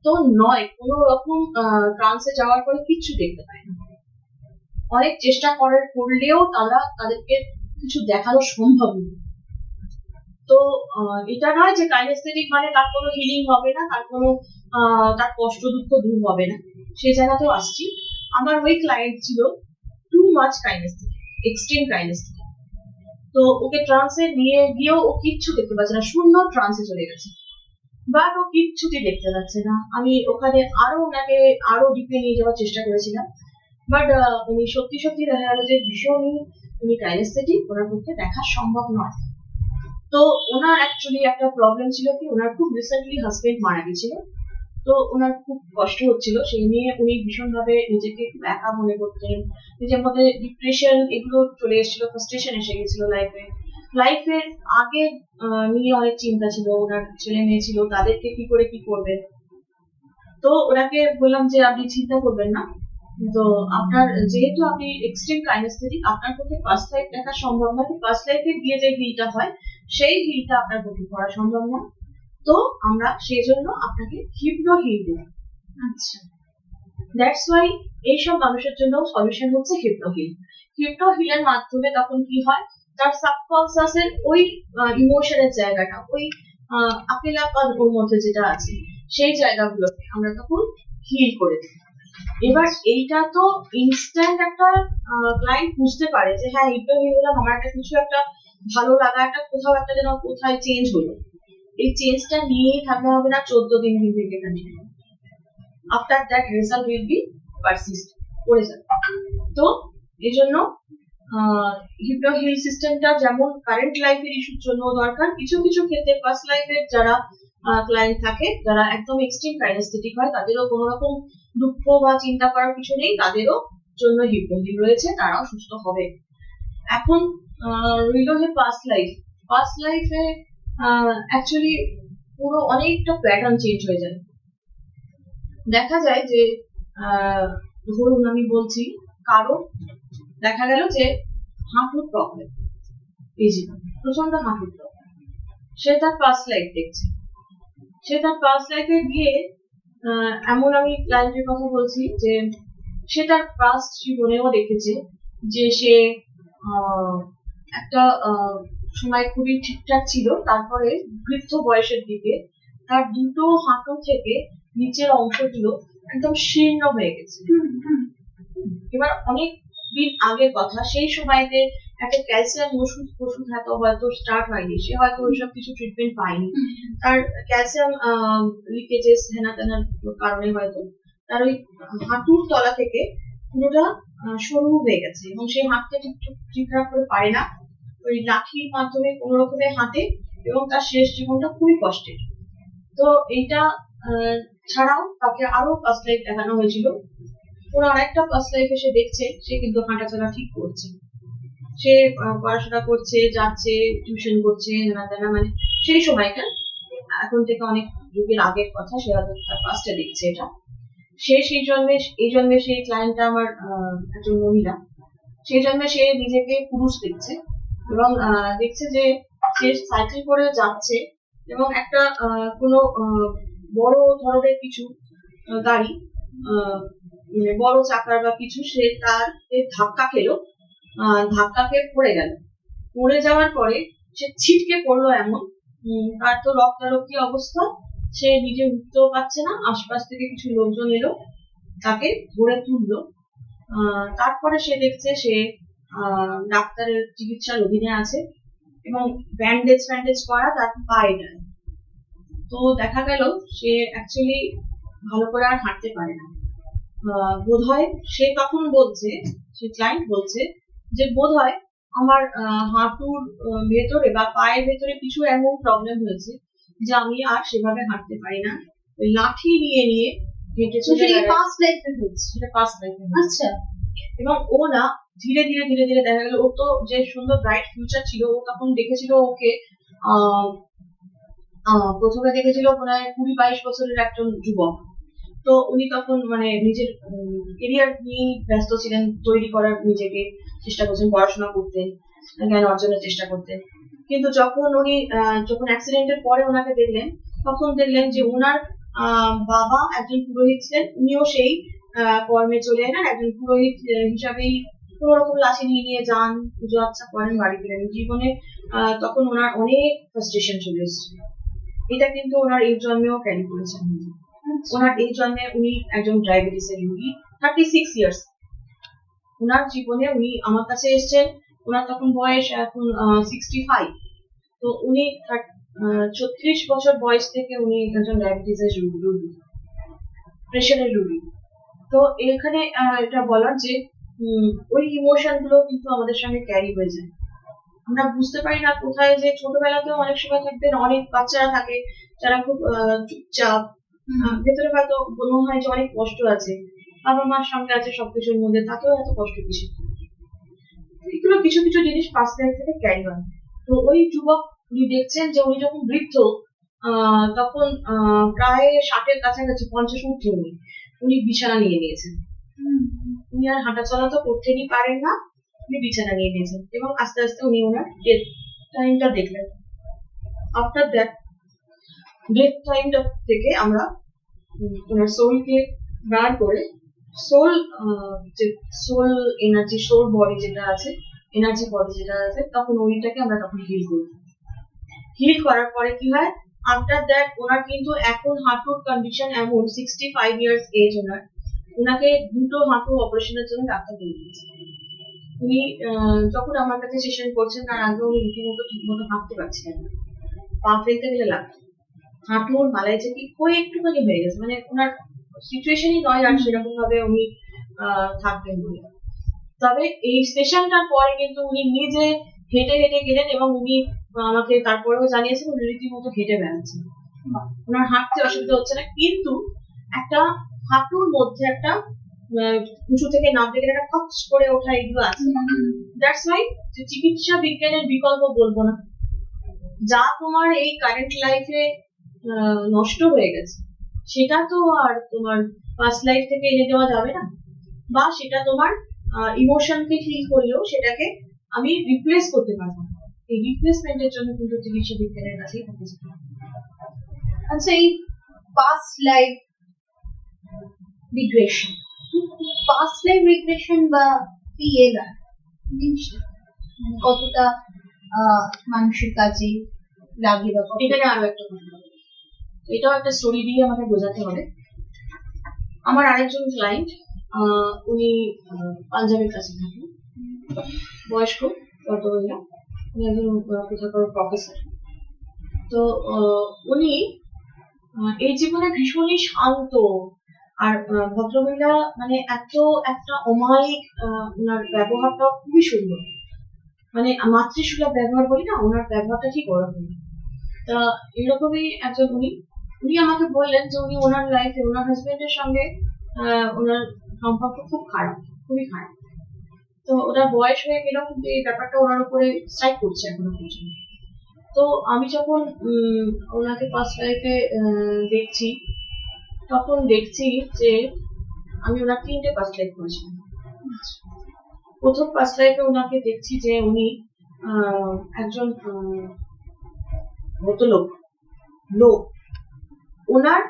তো নয়, কোন রকম ট্রান্সে যাওয়ার পরে কিচ্ছু দেখতে পায় না, অনেক চেষ্টা করলেও তাদেরকে কিছু দেখানো সম্ভব নয়। তো এটা নয় যে কাইনেস্থেটিক মানে তার কোনো হিলিং হবে না, তার কষ্ট দুঃখ দূর হবে না, সেই জায়গাতেও আসছি। আমার ওই ক্লায়েন্ট ছিল too much kinaesthetic, extreme kinaesthetic, তো ওকে ট্রান্সে নিয়ে গিয়েও ও কিচ্ছু দেখতে পাচ্ছে না, শূন্য ট্রান্সে চলে গেছে, বাট ও কিচ্ছুটি দেখতে পাচ্ছে না। আমি ওখানে ওনাকে আরো ডিপে নিয়ে যাওয়ার চেষ্টা করেছিলাম, বাট উনি সত্যি দেখা গেল যে ভীষণই উনি কাইনেস্থেটিক, ওনার পক্ষে দেখা সম্ভব নয়। তো ওনার অ্যাকচুয়ালি একটা প্রবলেম ছিল কি, ওনার খুব রিসেন্টলি হাজবেন্ড মারা গেছিল, তো ওনার খুব কষ্ট হচ্ছিল, সেই নিয়ে উনি ভীষণভাবে নিজেকে একা মনে করতেন, নিজের মধ্যে ডিপ্রেশন এগুলো চলে এসেছিল, ফ্রাস্ট্রেশন এসে গেছিল লাইফের আগে নিয়ে অনেক চিন্তা ছিল, ওনার ছেলে মেয়ে ছিল, তাদেরকে কি করে কি করবেন। তো ওনাকে বললাম যে আপনি চিন্তা করবেন না, তো আপনার যেহেতু আপনি এক্সট্রিম কাইনেস্থেটিক, আপনার পক্ষে পাস্ট লাইফ দেখা সম্ভব নয়, পাস্ট লাইফে গিয়ে যে হিলটা হয় সেই হিলটা আপনার পক্ষে করা সম্ভব নয়, তো আমরা সেই জন্য আপনাকে হিপনো হিল দেব। আচ্ছা, দ্যাটস ওয়াই এইসব মানুষের জন্য সলিউশন হচ্ছে হিপনো হিল। হিপনো হিলের মাধ্যমে তখন কি হয়, তার সাবকনসিয়াসের ওই ইমোশনের জায়গাটা, ওই আকেলাপন ওর মধ্যে যেটা আছে, সেই জায়গাগুলোকে আমরা তখন হিল করে দিই। এবার এইটা তো ইনস্ট্যান্ট একটা ক্লায়েন্ট বুঝতে পারে যে হ্যাঁ হিপনো হয়ে গেলাম, আমার একটা কিছু একটা ভালো লাগা একটা কোথাও একটা যেন কোথায় চেঞ্জ হলো, এই চেঞ্জটা নিয়েই থাকতে হবে না 14 দিন থেকে continue. After that result will be persist করে যাবে। তো এই জন্য হিপনো হিল সিস্টেমটা যেমন কারেন্ট লাইফের ইস্যুর জন্য দরকার, কিছু কিছু ক্ষেত্রে ফার্স্ট লাইফের যারা ক্লায়েন্ট থাকে, যারা একদম এক্সট্রিম কাইনেস্থেটিক হয়, তাদেরও কোনো রকম দুঃখ বা চিন্তা করার কিছু নেই, তাদেরও জন্য হিপনো হিল রয়েছে, তারাও সুস্থ হবে। এখন রইল যে পাস্ট লাইফ। পাস্ট লাইফে অ্যাকচুয়ালি পুরো অনেকটা প্যাটার্ন চেঞ্জ হয়ে যায়। দেখা যায় যে ধরুন আমি বলছি কারো দেখা গেল যে হাঁটুর প্রবলেম, এই জীবন প্রচন্ড হাঁটুর প্রবলেম, সে তার পাস্ট লাইফ দেখছে, সে তার পাস্ট লাইফে গিয়ে এমন আমি ক্লায়েন্টের কথা বলছি যে সে তার পাস্ট জীবনেও দেখেছে যে সে একটা সময় খুবই ঠিকঠাক ছিল, তারপরে বৃদ্ধ বয়সের দিকে তার দুটো হাঁটু থেকে নিচের অংশগুলো একদম শীর্ণ হয়ে গেছে। এবার অনেক দিন আগের কথা, সেই সময়তে একটা ক্যালসিয়াম ওষুধ হয়তো স্টার্ট হয়নি, সে হয়তো ওইসব কিছু ট্রিটমেন্ট পায়নি, তার ক্যালসিয়াম লিকেজেস হেনা তেনার কারণে হয়তো তার ওই হাঁটুর তলা থেকে পুরোটা সরু হয়ে গেছে এবং সে হাঁটতে ঠিকঠাক করে পারে না, ওই লাঠির মাধ্যমে কোনো রকমে হাঁটে এবং তার শেষ জীবনটা খুবই কষ্টের। তো এইটা ছাড়াও তাকে আরো ফার্স্ট লাইফ দেখানো হয়েছিল, ওর আরেকটা ফার্স্ট লাইফে সে দেখছে সে কিন্তু হাঁটাচলা ঠিক করছে, সে পড়াশোনা করছে, যাচ্ছে, টিউশন করছে, মানে সেই সময়টা এখন থেকে অনেক যুগের আগের কথা, সে হয়তো তার ফার্স্টে দেখছে এটা। সে এই জন্মে সেই ক্লায়েন্টটা আমার একজন মহিলা, সেই জন্মে সে নিজেকে পুরুষ দেখছে এবং দেখছে যে সে সাইকেল করে যাচ্ছে এবং একটা কোনো বড় ধরনের কিছু গাড়ি, মানে বড় চাকার বা কিছু, সে তার ধাক্কা খেলো, ধাক্কা খেয়ে পড়ে গেল। পড়ে যাওয়ার পরে সে ছিটকে পড়লো এমন, তার তো রক্তারক্তি অবস্থা, সে নিজে উঠতেও পারছে না, আশপাশ থেকে কিছু লোকজন এলো তাকে ধরে তুললো। তারপরে সে দেখছে সে ডাক্তারের চিকিৎসার অধীনে আছে এবং ব্যান্ডেজ করা তার পায়ে। তো দেখা গেল সে অ্যাকচুয়ালি ভালো করে আর হাঁটতে পারে না। বোধহয় সে তখন বলছে, সে ক্লায়েন্ট বলছে যে বোধহয় আমার হাঁটুর ভেতরে বা পায়ের ভেতরে কিছু এমন প্রবলেম হয়েছে যে আমি আর সেভাবে হাঁটতে পারি না, ওই লাঠি নিয়ে হেঁটে চলে গেল। পাস্ট লাইফে হচ্ছে, সেটা পাস্ট লাইফে। আচ্ছা। এবং ও না ধীরে ধীরে দেখা গেল ওর তো যে সুন্দর ব্রাইট ফিউচার ছিল, ও তখন দেখেছিল ওকে প্রথমে দেখেছিল প্রায় 20-22 বছরের একজন যুবক। তো উনি তখন মানে নিজের কেরিয়ার নিয়ে ব্যস্ত ছিলেন, তৈরি করার নিজেকে চেষ্টা করছেন, পড়াশোনা করতেন, জ্ঞান অর্জনের চেষ্টা করতেন। কিন্তু যখন অ্যাক্সিডেন্টের পরে ওনাকে দেখলেন, তখন দেখলেন যে ওনার বাবা একজন পুরোহিত ছিলেন, উনিও সেই কর্মে চলে এলেন, একজন পুরোহিত হিসাবেই কোনো রকম লাঠি নিয়ে যান, পুজো আর্চা করেন, বাড়ি ফিরেন। জীবনে তখন ওনার অনেক ফ্রাস্ট্রেশন চলে এসেছে। এটা কিন্তু ওনার এই জন্মেও ক্যারি করেছেন। ওনার এই জন্মে উনি একজন ডায়াবেটিসের রোগী, 36 ইয়ার্স। ওনার জীবনে উনি আমার কাছে এসেছেন, ওনার তখন বয়স এখন 65। তো উনি 36 বছর বয়স থেকে উনি একজন ডায়াবেটিসের রোগী, প্রেশারের রোগী। তো এখানে এটা বলার যে ওই ইমোশন গুলো কিন্তু আমাদের সঙ্গে ক্যারি হয়ে যায়, আমরা বুঝতে পারি না কোথায়। যে ছোটবেলাতেও অনেক সময় থাকবেন অনেক বাচ্চারা থাকে যারা খুব চুপচাপ, ভেতরে হয়তো মনে হয় যে অনেক কষ্ট আছে, বাবা মার সঙ্গে আছে সবকিছুর মধ্যে, তাকেও এত কষ্ট কিসে। এগুলো কিছু জিনিস পাস্ট লাইফ থেকে ক্যারি হয়। তো ওই যুবক উনি দেখছেন যে উনি যখন বৃদ্ধ, তখন প্রায় 60-এর কাছাকাছি, 50 ঊর্ধ্বে উনি বিছানা নিয়ে নিয়েছেন। উনি আর হাঁটা চলা তো করতেই পারেন না, উনি বিছানা নিয়ে নিয়েছেন এবং আস্তে আস্তে উনি ওনার ডেথ টাইমটা দেখলেন। আফটার দ্যাট ডেথ টাইমটা থেকে আমরা ওনার সোলকে বার করে সোল এনার্জি, সোল বডি যেটা আছে, এনার্জি বডি যেটা আছে, তখন ওইটাকে আমরা তখন হিল করি। হিল করার পরে কি হয়, আফটার দ্যাট ওনার কিন্তু এখন হাঁটুর কন্ডিশন এমন, 65 ইয়ার্স এজ ওনার, ওনাকে দুটো হাঁটু অপারেশনের জন্য ডাক্তার বলে দিয়েছে। উনি যখন আমার কাছে সেশন করছেন তার আগে উনি রীতিমতো ঠিকমতো হাঁটতে পারছিলেন না, পা ফেলতে গেলে লাগতো, হাঁটুর মালাই যে কি কই একটুখানি হয়ে গেছে, মানে ওনার সিচুয়েশনই নয় আর সেরকম ভাবে উনি থাকবেন বলে। তবে এই সেশনটার পরে কিন্তু উনি নিজে হেঁটে হেঁটে গেলেন এবং উনি আমাকে তারপরেও জানিয়েছেন উনি রীতিমতো হেঁটে বেড়াচ্ছেন, ওনার হাঁটতে অসুবিধা হচ্ছে না, কিন্তু একটা হাঁটুর মধ্যে একটা উঁচু থেকে নামতে গেলে একটা খচ করে ওঠা এগুলো আছে। দ্যাটস ওয়াই যে চিকিৎসা বিজ্ঞানের বিকল্প বলবো না, যা তোমার এই কারেন্ট লাইফে নষ্ট হয়ে গেছে সেটা তো আর তোমার পাস্ট লাইফ থেকে এনে দেওয়া যাবে না, বা সেটা তোমার ইমোশনকে ফিল করলেও সেটাকে আমি রিপ্লেস করতে পারবো না। এই রিপ্লেসমেন্টের জন্য কিন্তু চিকিৎসা বিজ্ঞানের কাছেই থাকে। আচ্ছা, এই পাস্ট লাইফ রিগ্রেশন, বা পিএলআর জিনিসটা মানে কতটা মানুষের কাজে লাগে বা এখানে আরো একটা ঘটনা, এটাও একটা স্টোরি দিয়ে আমাকে বোঝাতে হবে। আমার আরেকজন ক্লায়েন্ট, উনি পাঞ্জাবের কাছে থাকেন, বয়স্ক ভদ্রমহিলা, উনি একজন কোথাকার প্রফেসর। তো উনি এই জীবনে ভীষণই শান্ত আর ভদ্রমহিলা, মানে এত একটা অমায়িক, ওনার ব্যবহারটা খুবই সুন্দর, মানে মাতৃসুলভ ব্যবহার বলি না, ওনার ব্যবহারটা ঠিক ওরকম। তা এরকমই একজন উনি আমাকে বললেন যে উনি ওনার লাইফে ওনার হাজবেন্ডের সঙ্গে ওনার সম্পর্ক খুব খারাপ, খুবই খারাপ। তো ওনার বয়স হয়ে গেল কিন্তু এই ব্যাপারটা ওনার উপরে স্ট্রাইক করছে এখনো পর্যন্ত। তো আমি যখন ওনাকে ফার্স্ট লাইফে দেখছি, তখন দেখছি যে আমি ওনার 3টে ফার্স্ট লাইফ করেছিলাম। প্রথম ফার্স্ট লাইফে ওনাকে দেখছি যে উনি একজন ভদ্রলোক লোক, ওনার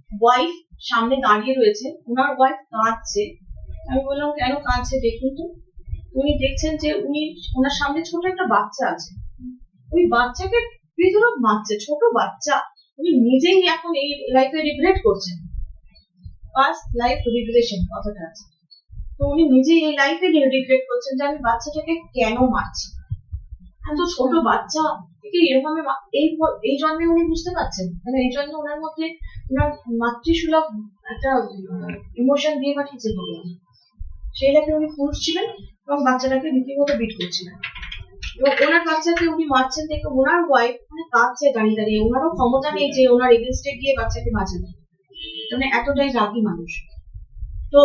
ওয়াইফ সামনে দাঁড়িয়ে রয়েছে, ওনার ওয়াইফ কাঁদছে। আমি বললাম কেন কাঁদছে দেখুন তো। উনি দেখছেন যে ওনার সামনে ছোট একটা বাচ্চা আছে, ওই বাচ্চাকে বেদরক মারছে, ছোট বাচ্চা। উনি নিজেই এখন এই লাইফে রিগ্রেট করছেন, ফার্স্ট লাইফ রিগ্রেশন কথাটা আছে। তো উনি নিজেই এই লাইফে রিগ্রেট করছেন যে আমি বাচ্চাটাকে কেন মারছি, এত ছোট বাচ্চা থেকে এরকম এই জন্মে উনি বুঝতে পারছেন, মানে এই জন্য ওনার মধ্যে ওনার মাতৃসুলভ একটা ইমোশন দিয়ে পাঠিয়েছে ভগবান। সেই লাইফে উনি পুরুষ ছিলেন এবং বাচ্চাটাকে রীতিমতো বিট করছিলেন, এবং ওনার বাচ্চাকে উনি মারছেন দেখে ওনার ওয়াইফ মানে কাঁদছে দাঁড়িয়ে দাঁড়িয়ে, ওনারও ক্ষমতা নেই যে ওনার এগেনস্টে গিয়ে বাচ্চাকে বাঁচাবে, মানে এতটাই রাগী মানুষ। তো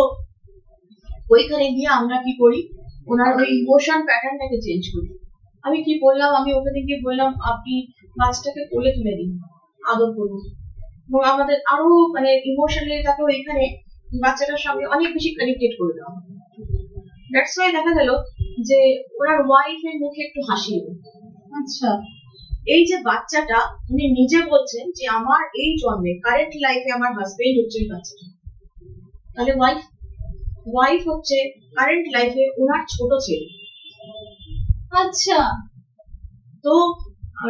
ওইখানে গিয়ে আমরা কি করি, ওনার ওই ইমোশন প্যাটার্নটাকে চেঞ্জ করি। আমি কি বললাম, আমি ওখানে গিয়ে বললাম আপনি বাচ্চাটাকে কোলে তুলে দিন, আদর করুন, এবং আমাদের আরো মানে ইমোশনালি তাকে ওইখানে বাচ্চাটার সঙ্গে অনেক বেশি কানেক্টেড করে দেওয়া। দ্যাটস ওয়াই দেখা গেল যে ওনার ওয়াইফের মুখে একটু হাসি এলো। আচ্ছা, এই যে বাচ্চাটা উনি নিজে বলছেন যে আমার এই জন্মে কারেন্ট লাইফে আমার হাজবেন্ড হচ্ছে বাচ্চাটা, তাহলে ওয়াইফ হচ্ছে কারেন্ট লাইফে ওনার ছোট ছেলে। আচ্ছা, তো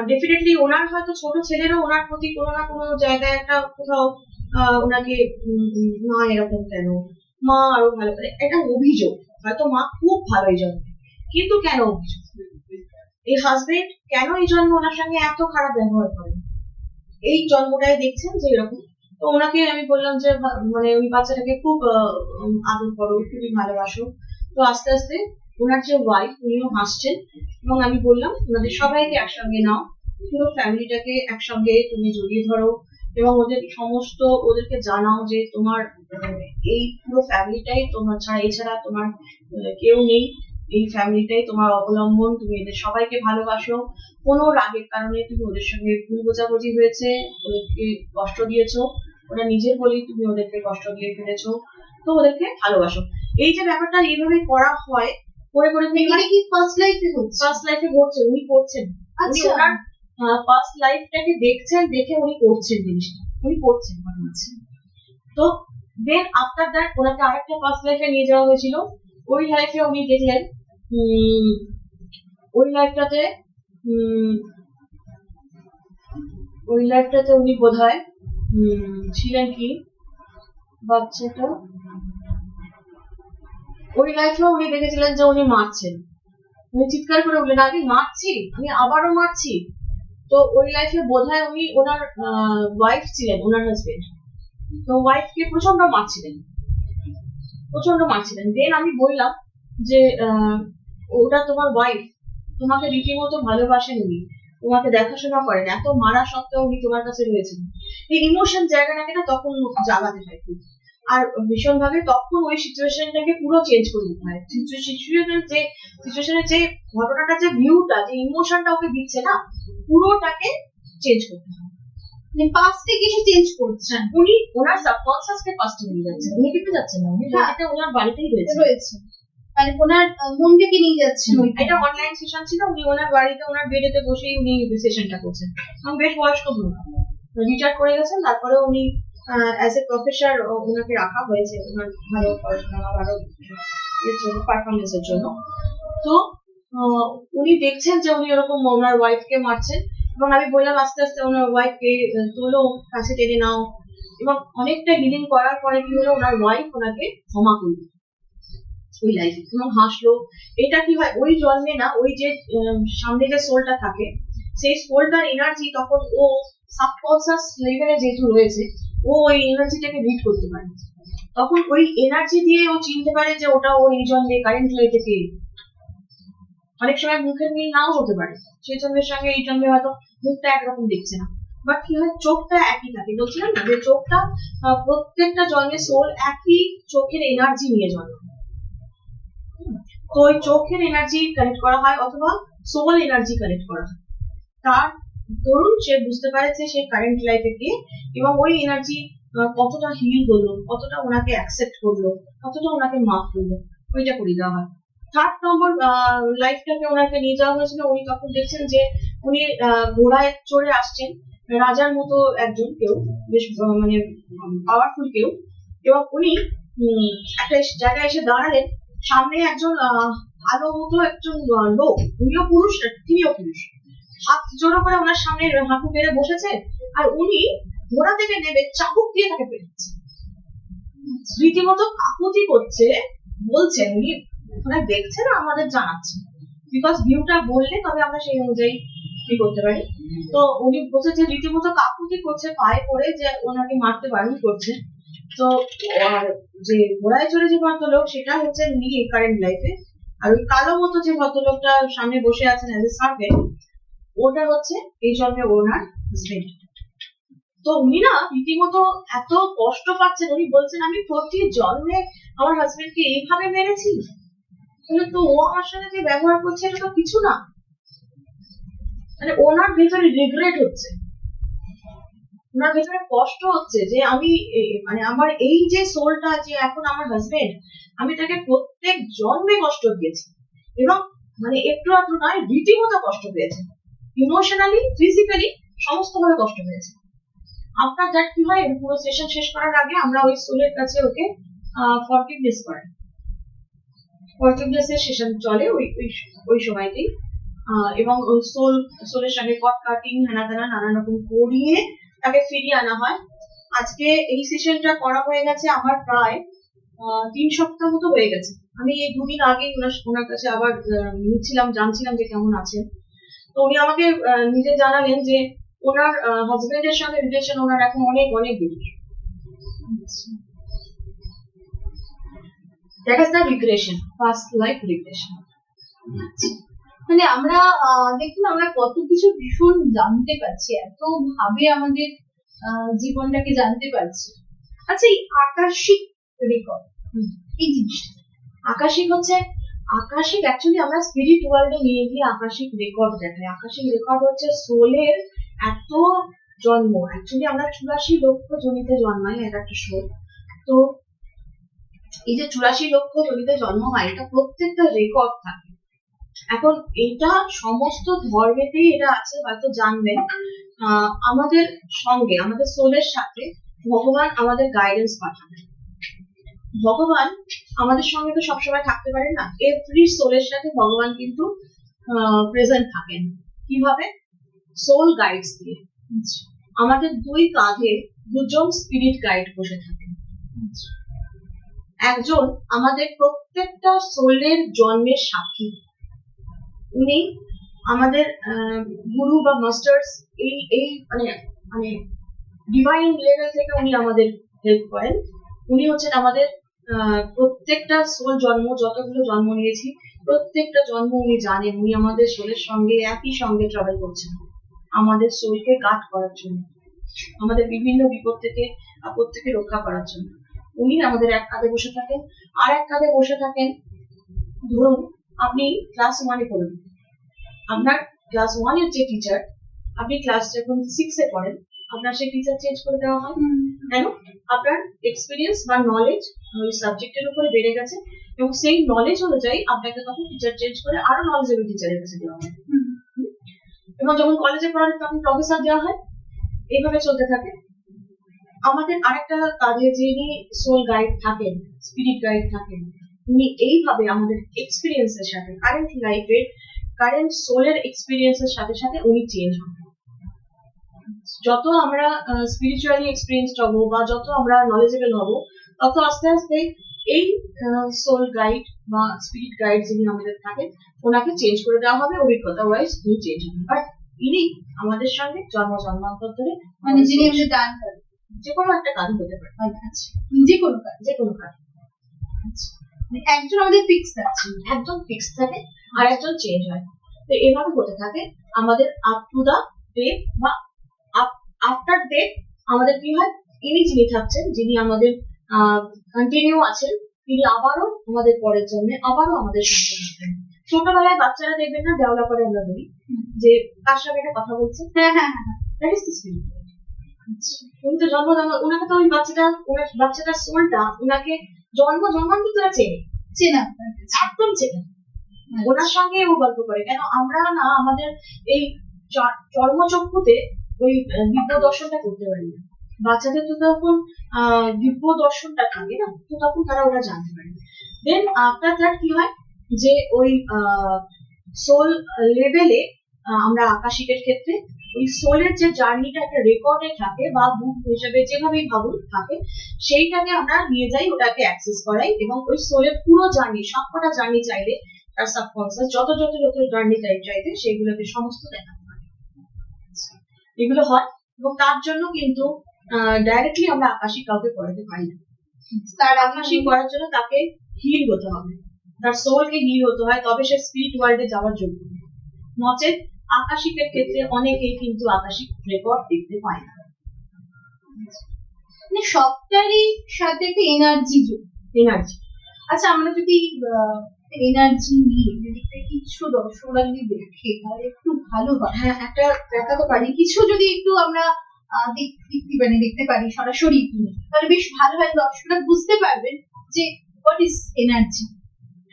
ডেফিনেটলি ওনার হয়তো ছোট ছেলেরও ওনার প্রতি কোনো না কোনো জায়গায় একটা কোথাও ওনাকে মা এরকম কেন, মা আরো ভালো করে একটা অভিযোগ, হয়তো মা খুব ভালো এই জন্য, কিন্তু কেন অভিযোগ, এই হাজবেন্ড কেন এই জন্ম ওনার সঙ্গে এত খারাপ ব্যবহার করে, এই জন্মটাই দেখছেন যে এরকম। তো ওনাকে আমি বললাম যে মানে ওই বাচ্চাটাকে খুব আদর করো, খুবই ভালোবাসো। তো আস্তে আস্তে ওনার যে ওয়াইফ উনিও হাসছেন, এবং আমি বললাম ওনাদের সবাইকে একসঙ্গে নাও, পুরো ফ্যামিলিটাকে একসঙ্গে তুমি জড়িয়ে ধরো, এবং ওদেরকে জানাও যে তোমার এই পুরো ফ্যামিলিটাই তোমার ছাড়া, এছাড়া তোমার কেউ নেই, এই ফ্যামিলিটাই তোমার অবলম্বন, তুমি এদের সবাইকে ভালোবাসো, কোনো রাগের কারণে তুমি ওদের সঙ্গে ভুল বোঝাবুঝি হয়েছে, ওদেরকে কষ্ট দিয়েছো, ওরা নিজের বলেই তুমি ওদেরকে কষ্ট দিয়ে ফেলেছো, তো ওদেরকে ভালোবাসো। এই যে ব্যাপারটা এইভাবে করা হয়, করে করে কি ফার্স্ট লাইফে হচ্ছে? ফার্স্ট লাইফে ঘটছে, উনি করছেন। আচ্ছা, ওনার ফার্স্ট লাইফটাকে দেখছেন, দেখে উনি করছেন জিনিসটা, উনি করছেন। তো দেন আফটার দ্যাট ওনাকে আরেকটা ফার্স্ট লাইফে নিয়ে যাওয়া হয়েছিল। ওই লাইফে উনি দেখলেন ওই লাইফটাতে উনি বোধহয় ছিলেন কি বাচ্চাটা ওই লাইফে উনি দেখেছিলেন যে উনি মারছেন, উনি চিৎকার করে বললেন আমি মারছি, আমি আবারও মারছি। তো ওই লাইফে বোধহয় উনি ওনার ওয়াইফ ছিলেন, ওনার হাজবেন্ড, তো ওয়াইফকে প্রচন্ড মারছিলেন। দেন আমি বললাম যে ওটা তোমার ওয়াইফ, তোমাকে রীতিমতো ভালোবাসেন উনি, তোমাকে দেখাশোনা করেন, এত মারা সত্ত্বেও উনি তোমার কাছে রয়েছেন। এই ইমোশন জায়গাটাকে না তখন জাগাতে হয় খুব, আর ভীষণ ভাবে তখন ওই সিচুয়েশনটাকে পুরো চেঞ্জ করে দিতে হয়। সিচুয়েশনের যে ঘটনাটা, যে ভিউটা, যে ইমোশনটা ওকে দিচ্ছে না, পুরোটাকে চেঞ্জ করতে হয়। মানে পাস্টে কিছু চেঞ্জ করছেন, উনি ওনার সাবকনসিয়াসকে পাস্টে নিয়ে যাচ্ছেন, উনি কিন্তু যাচ্ছেন না, উনি বডিটা ওনার বাড়িতেই রয়েছে, মানে ওনার মনটাকে নিয়ে যাচ্ছেন। এটা অনলাইন সেশন ছিল, উনি ওনার বাড়িতে ওনার বেডেতে বসেই উনি সেশনটা করছেন। আমি বেশ বয়স্ক বুড়ো, রিটায়ার করে গেছেন, তারপরে উনি অ্যাজ এ প্রফেসর ওনাকে রাখা হয়েছে ওনার ভালো পড়াশোনা, ভালো এর জন্য, পারফরমেন্সের জন্য। তো উনি দেখছেন যে উনি এরকম ওনার ওয়াইফকে মারছেন, এবং আমি বললাম আস্তে আস্তে ওনার ওয়াইফকে তোলো, কাছে টেনে নাও, এবং অনেকটা হিলিং করার পরে কি হলো, ওনার ওয়াইফ ওনাকে ক্ষমা করলো ওই লাইফে, এবং হাসলো। এটা কি হয়, ওই জন্মে না, ওই যে সামনে যে সোলটা থাকে, সেই সোলটার এনার্জি তখন ও সাবকনসিয়াস লেভেলে যেহেতু রয়েছে, ও ওই এনার্জিটাকে রিড করতে পারে, তখন ওই এনার্জি দিয়ে ও চিনতে পারে যে ওটা ও এই জন্মে কারেন্ট লাইফে কে। অনেক সময় মুখের মিল নাও হতে পারে, সেই জন্মের সঙ্গে এই জন্মে হয়তো মুখটা একরকম দেখছে না, বাট কি হয়, চোখটা একই থাকে। বলছিলাম না যে চোখটা প্রত্যেকটা জন্মে সোল একই চোখের এনার্জি নিয়ে জন্ম, তো ওই চোখের এনার্জি কানেক্ট করা হয়, অথবা সোল এনার্জি কানেক্ট করা হয়। তার ধরুন সে বুঝতে পারেছে সে কারেন্ট লাইফে কে, এবং ওই এনার্জি কতটা হিল হলো, কতটা ওনাকে অ্যাকসেপ্ট করলো, কতটা ওনাকে মাফ করলো, ওইটা করে দেওয়া হয়। থার্ড নম্বর লাইফটাকে ওনাকে নিয়ে যাওয়া হয়েছিল, উনি তখন দেখছেন যে উনি ঘোড়ায় চড়ে আসছেন, রাজার মতো একজন কেউ, বেশ মানে পাওয়ারফুল কেউ, এবং উনি একটা জায়গায় এসে দাঁড়ালেন, সামনে একজন আলো মতো একজন লোক, উনিও পুরুষ, তিনিও পুরুষ, হাত জোড়ো করে ওনার সামনে হাঁটু মেরে বসেছে, আর উনি ঘোড়া থেকে নেমে চাবুক দিয়ে তাকে পেরেছে, রীতিমতো কাকুতি করছে, বলছেন উনি ওনার দেখছেন আমাদের জানাচ্ছে, বিকজ ভিউটা বললে তবে আমরা সেই অনুযায়ী কি করতে পারি। তো উনি বসেছে, রীতিমতো কাকুতি করছে পায়ে পড়ে যে ওনাকে মারতে বারণ করছে। তো আর যে ঘোড়ায় চড়ে যে ভদ্রলোক, সেটা হচ্ছে উনি কারেন্ট লাইফে, আর ওই কালো মতো যে ভদ্রলোকটা সামনে বসে আছেন অ্যাজ এ সার্ভেন্ট, ওটা হচ্ছে এই জন্মে ওনার হাজবেন্ড। তো উনি না রীতিমতো এত কষ্ট পাচ্ছেন, উনি বলছেন আমি প্রতি জন্মে আমার হাজবেন্ডকে এইভাবে মেরেছি, তাহলে তো ও আমার সাথে যে ব্যবহার করছে এটা তো কিছু না, মানে ওনার ভেতরে রিগ্রেট হচ্ছে, ওনার ভেতরে কষ্ট হচ্ছে যে আমি মানে আমার এই যে সোলটা, যে এখন আমার হাজবেন্ড, আমি তাকে প্রত্যেক জন্মে কষ্ট দিয়েছি, এবং মানে একটু আধটু নয়, রীতিমতো কষ্ট পেয়েছে, ইমোশনালি, ফিজিক্যালি, সমস্ত ভাবে কষ্ট পেয়েছে। আপনার দ্যাট কি হয়, পুরো সেশন শেষ করার আগে আমরা ওই সোলের কাছে ওকে ফরগিভনেস করাই, ফরগিভনেসের সেশন চলে ওই সময়তেই, এবং ওই সোলের সঙ্গে কট কাটিং, হেনা তেনা নানান রকম করিয়ে তাকে ফিরিয়ে আনা হয়। আজকে এই সেশনটা করা হয়ে গেছে আমার প্রায় 3 সপ্তাহ মতো হয়ে গেছে। আমি এই 2 দিন আগে ওনার কাছে আবার নিচ্ছিলাম, জানছিলাম যে কেমন আছেন। তো উনি আমাকে নিজে জানালেন যে ওনার হাজবেন্ডের সঙ্গে রিলেশন ওনার এখন অনেক অনেক বেশি। That is the regression, past life regression. মানে আমরা দেখুন, আমরা কত কিছু ভীষণ জানতে পারছি, এত ভাবে আমাদের জীবনটাকে জানতে পারছি। আচ্ছা, এই আকাশিক রেকর্ড, এই জিনিসটা আকাশিক হচ্ছে, আকাশিক অ্যাকচুয়ালি আমরা স্পিরিট ওয়ার্ল্ডে নিয়ে গিয়ে আকাশিক রেকর্ড দেখাই। আকাশিক রেকর্ড হচ্ছে সোলের এত জন্ম, অ্যাকচুয়ালি আমরা 84 লক্ষ জনিতে জন্মাই এক একটা সোল। তো এই যে 84 লক্ষ জনিতে জন্ম হয়, এটা প্রত্যেকটা রেকর্ড থাকে। এখন এটা সমস্ত ধর্মেতেই এটা আছে, হয়তো জানবেন। আমাদের সঙ্গে, আমাদের সোলের সাথে ভগবান আমাদের গাইডেন্স পাঠাবে। ভগবান আমাদের সঙ্গে তো সবসময় থাকতে পারেন না, এভরি সোলের সাথে ভগবান কিন্তু প্রেজেন্ট থাকেন। কিভাবে? সোল গাইডস দিয়ে। আমাদের 2 কাঁধে 2জন স্পিরিট গাইড বসে থাকেন। একজন আমাদের প্রত্যেকটা সোলের জন্মের সাক্ষী। উনি আমাদের গুরু বা মাস্টার্স, এই এই মানে মানে ডিভাইন লেভেল থেকে উনি আমাদের হেল্প করেন। উনি হচ্ছেন আমাদের প্রত্যেকটা সোল জন্ম, যতগুলো জন্ম নিয়েছি প্রত্যেকটা জন্ম উনি জানেন। উনি আমাদের সোলের সঙ্গে একই সঙ্গে ট্রাভেল করছেন, আমাদের সোলকে গার্ড করার জন্য, আমাদের বিভিন্ন বিপদ থেকে আপদ থেকে রক্ষা করার জন্য। উনি আমাদের এক কাঁধে বসে থাকেন, আর এক কাঁধে বসে থাকেন। ধরুন আপনি ক্লাস 1-এ পড়েন, আপনার ক্লাস 1-এর যে টিচার, আপনি ক্লাস যখন 6-এ পড়েন, আপনার সেই টিচার চেঞ্জ করে দেওয়া হয়। কেন? আপনার এক্সপিরিয়েন্স বা নলেজ ওই সাবজেক্টের উপরে বেড়ে গেছে, এবং সেই নলেজ অনুযায়ী আপনাকে তখন টিচার চেঞ্জ করে আরো নলেজেবল টিচারের কাছে দেওয়া হয়। এবং যখন কলেজে পড়ান তখন প্রফেসর দেওয়া হয়। এইভাবে চলতে থাকে। আমাদের আরেকটা কাজে যিনি সোল গাইড থাকেন, স্পিরিট গাইড থাকেন, উনি এইভাবে আমাদের এক্সপিরিয়েন্সের সাথে, কারেন্ট লাইফের কারেন্ট সোলের এক্সপিরিয়েন্সের সাথে সাথে উনি চেঞ্জ হন। যত আমরা স্পিরিচুয়ালি এক্সপিরিয়েন্সড হব বা যত আমরা নলেজেবল হব, তত আস্তে আস্তে এই সোল গাইড বা স্পিরিট গাইড যিনি আমাদের থাকেন, ওনাকে চেঞ্জ করে দেওয়া হবে অভিজ্ঞতা ওয়াইজ, উনি চেঞ্জ হবেন। বাট ইনি আমাদের সঙ্গে জন্ম জন্মান্তর ধরে, মানে যিনি আমাদের দান করেন, যে কোনো একটা কাজ হতে পারে। আচ্ছা, যে কোনো কাজ, যে কোনো কাজ। আচ্ছা, মানে একজন আমাদের ফিক্স আছে, একজন ফিক্স থাকে আর একজন চেঞ্জ হয়। তো এভাবে হতে থাকে আমাদের আপ টু দা ডেট বা আফটার ডেট। আমাদের কি হয়, ইনি যিনি থাকছেন, যিনি আমাদের কন্টিনিউ আছেন, তিনি আবারও আমাদের পরের জন্য আবারও আমাদের সঙ্গে থাকবেন। ছোটবেলায় বাচ্চারা দেখবেন না, দেওয়া করে আমরা বলি যে কার সঙ্গে একটা কথা বলছে, হ্যাঁ হ্যাঁ হ্যাঁ, দ্যাট ইজ দ্য স্পিরিট। উনি তো জন্ম ওনাকে তো ওই বাচ্চাটার সোলটা ওনাকে জন্ম জন্মান্তর ধরে চেনা, একদম চেনে। ওনার সঙ্গে ও গল্প করে। কেন আমরা না আমাদের এই চর্মচক্ষুতে ওই দিব্য দর্শনটা করতে পারি না। বাচ্চাদের তো তখন দিব্য দর্শনটা থাকে না, তো তখন তারা ওরা জানতে পারে। দেন আফটার দ্যাট কি হয়, যে ওই সোল লেভেলে আমরা আকাশিকের ক্ষেত্রে ওই সোলের যে জার্নিটা একটা রেকর্ডে থাকে বা বুক হিসেবে যেভাবেই ভাবুন থাকে, সেইটাকে আমরা নিয়ে যাই, ওটাকে অ্যাক্সেস করাই, এবং ওই সোলের পুরো জার্নি, সবকটা জার্নি চাইলে তার সাবকনসিয়াস যত যত যত জার্নি চাইতে সেগুলোকে সমস্ত দেখাতে পারে। এগুলো হয়, এবং তার জন্য কিন্তু ডাইরেক্টলি আমরা আকাশিক কাউকে করাতে পারি না। তার আকাশিক করার জন্য তাকে হিল হতে হবে, তার সোলকে হিল হতে হয়, তবে সে স্পিরিট ওয়ার্ল্ডে যাওয়ার যোগ্য। নচেত আকাশিকের ক্ষেত্রে অনেকেই কিন্তু আকাশিক রেকর্ড দেখতে পায় না। মানে সবটারই সাথে একটা এনার্জি যোগ, এনার্জি। আচ্ছা, আমরা যদি এনার্জি নিয়ে যদি কিছু দর্শকরা যদি দেখে তাহলে একটু ভালো হয়। হ্যাঁ, একটা দেখাতে পারি কিছু, যদি একটু আমরা দেখতে পারি সরাসরি, তাহলে বেশ ভালো হয়, দর্শকরা বুঝতে পারবেন যে হোয়াট ইজ এনার্জি।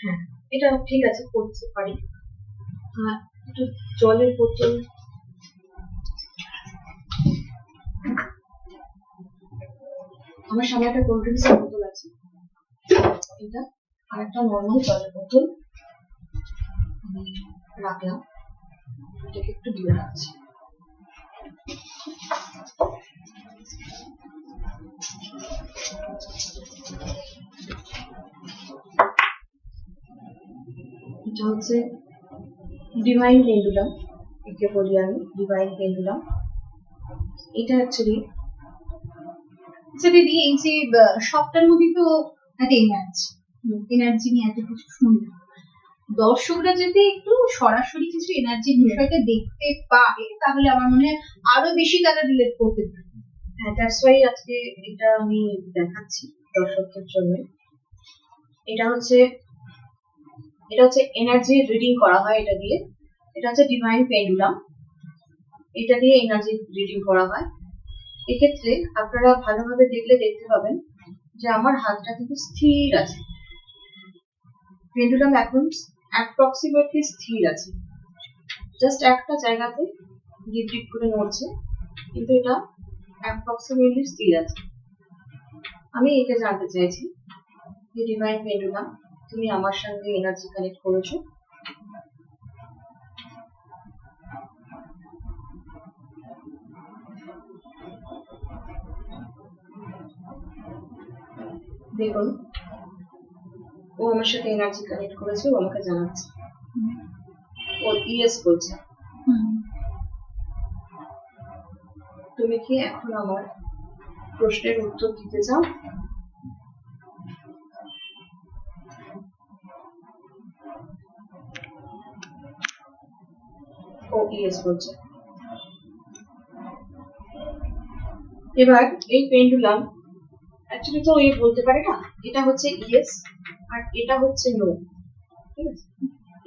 হ্যাঁ, এটা ঠিক আছে, করতে পারি। একটু জলের বোতল, আমার সামনে একটা কোল্ড ড্রিঙ্কসের বোতল আছে, এটা আর একটা নর্মাল জলের বোতল আমি রাখলাম, এটাকে একটু দূরে রাখছি। এটা হচ্ছে ডিভাইন পেন্ডুলাম, একে বলি আমি ডিভাইন পেন্ডুলাম। এটা অ্যাকচুয়ালি, আচ্ছা দিদি, এই যে সবটার মধ্যে তো একটা এনার্জি নিয়ে এত কিছু শুনলাম, দর্শকরা যদি একটু সরাসরি কিছু এনার্জির বিষয়টা দেখতে পারে তাহলে আমার মনে হয় আরো বেশি তারা রিলেট করতে পারে। হ্যাঁ, দ্যাটস ওয়াই আজকে এটা আমি দেখাচ্ছি দর্শকদের জন্য। এটা হচ্ছে এনার্জি রিডিং করা হয় এটা দিয়ে। এটা হচ্ছে ডিভাইন পেন্ডুলাম, এটা দিয়ে এনার্জি রিডিং করা হয়। এক্ষেত্রে আপনারা ভালোভাবে দেখলে দেখতে পাবেন যে আমার হাতটা কিন্তু স্থির আছে, পেন্ডুলাম এখন অ্যাপ্রক্সিমেটলি স্থির আছে, জাস্ট একটা জায়গাতে ডিপ ডিপ করে নড়ছে, কিন্তু এটা অ্যাপ্রক্সিমেটলি স্থির আছে। আমি এটা জানতে চাইছি যে ডিভাইন পেন্ডুলাম, তুমি আমার সঙ্গে এনার্জি কানেক্ট করেছো? দেখুন ও আমার সাথে এনার্জি কানেক্ট করেছে, ও আমাকে জানাচ্ছে, ও ইয়েস বলছে। তুমি কি এখন আমার প্রশ্নের উত্তর দিতে চাও? ও ইয়েস বলছে। এবার এই পেন্ডুলাম অ্যাকচুয়ালি তো এ বলতে পারে না, এটা হচ্ছে ইয়েস আর এটা হচ্ছে নো, ঠিক আছে?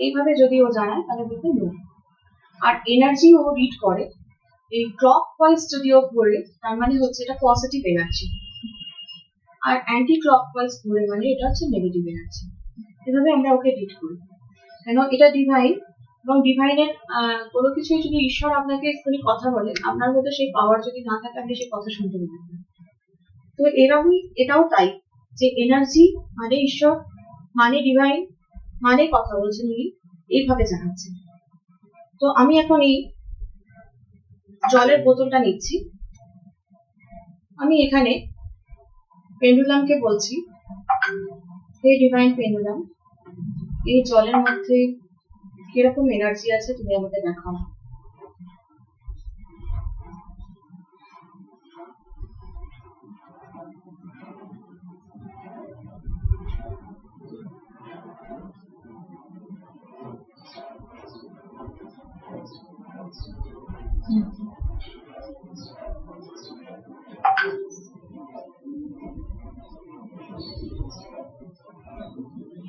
এইভাবে যদি ও জানায় তাহলে বলতে নো। আর এনার্জি ও রিড করে এই ক্লক ওয়াইজ যদি ও ঘোরে, তার মানে হচ্ছে এটা পজিটিভ এনার্জি, আর অ্যান্টি ক্লক ওয়াইজ ঘোরে মানে এটা হচ্ছে নেগেটিভ এনার্জি। এভাবে আমরা ওকে রিড করি, কেন এটা ডিভাইন, এবং ডিভাইনের কোনো কিছুই যদি ঈশ্বর আপনাকে একটুখানি কথা বলে, আপনার মধ্যে সেই পাওয়ার যদি না থাকে, আপনি সেই কথা শুনতে পাবেন না। তো এরকমই এটাও তাই, যে এনার্জি মানে ঈশ্বর, মানে ডিভাইন, মানে কথা বলছেন উনি, এইভাবে জানাচ্ছেন। তো আমি এখন এই জলের বোতলটা নিচ্ছি, আমি এখানে পেন্ডুলামকে বলছি, হে ডিভাইন পেন্ডুলাম, এই জলের মধ্যে কিরকম এনার্জি আছে তুমি আমাকে দেখাও।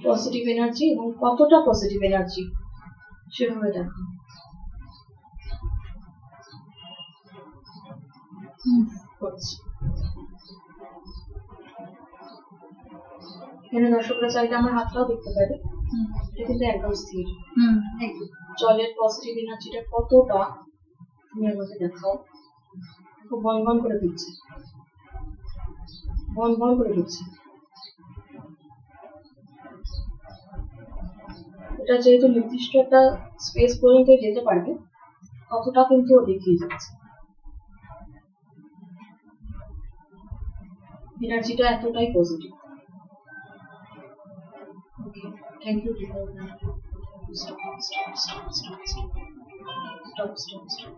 পজিটিভ এনার্জি এবং কতটা পজিটিভ এনার্জি সেভাবে দেখো। এখানে দর্শকরা চাইলে আমার হাতটাও দেখতে পারে, এটা কিন্তু একদম স্থির। জলের পজিটিভ এনার্জিটা কতটা তুমি আমাকে দেখাও। খুব বন বন করে দিচ্ছে, বন বন করে দিচ্ছে। এটা যেহেতু নির্দিষ্ট একটা স্পেস পর্যন্ত যেতে পারবে, কতটা কিন্তু ও দেখিয়ে যাচ্ছে। এনার্জিটা এতটাই positive. Okay, thank you divine. Stop stop stop stop stop stop stop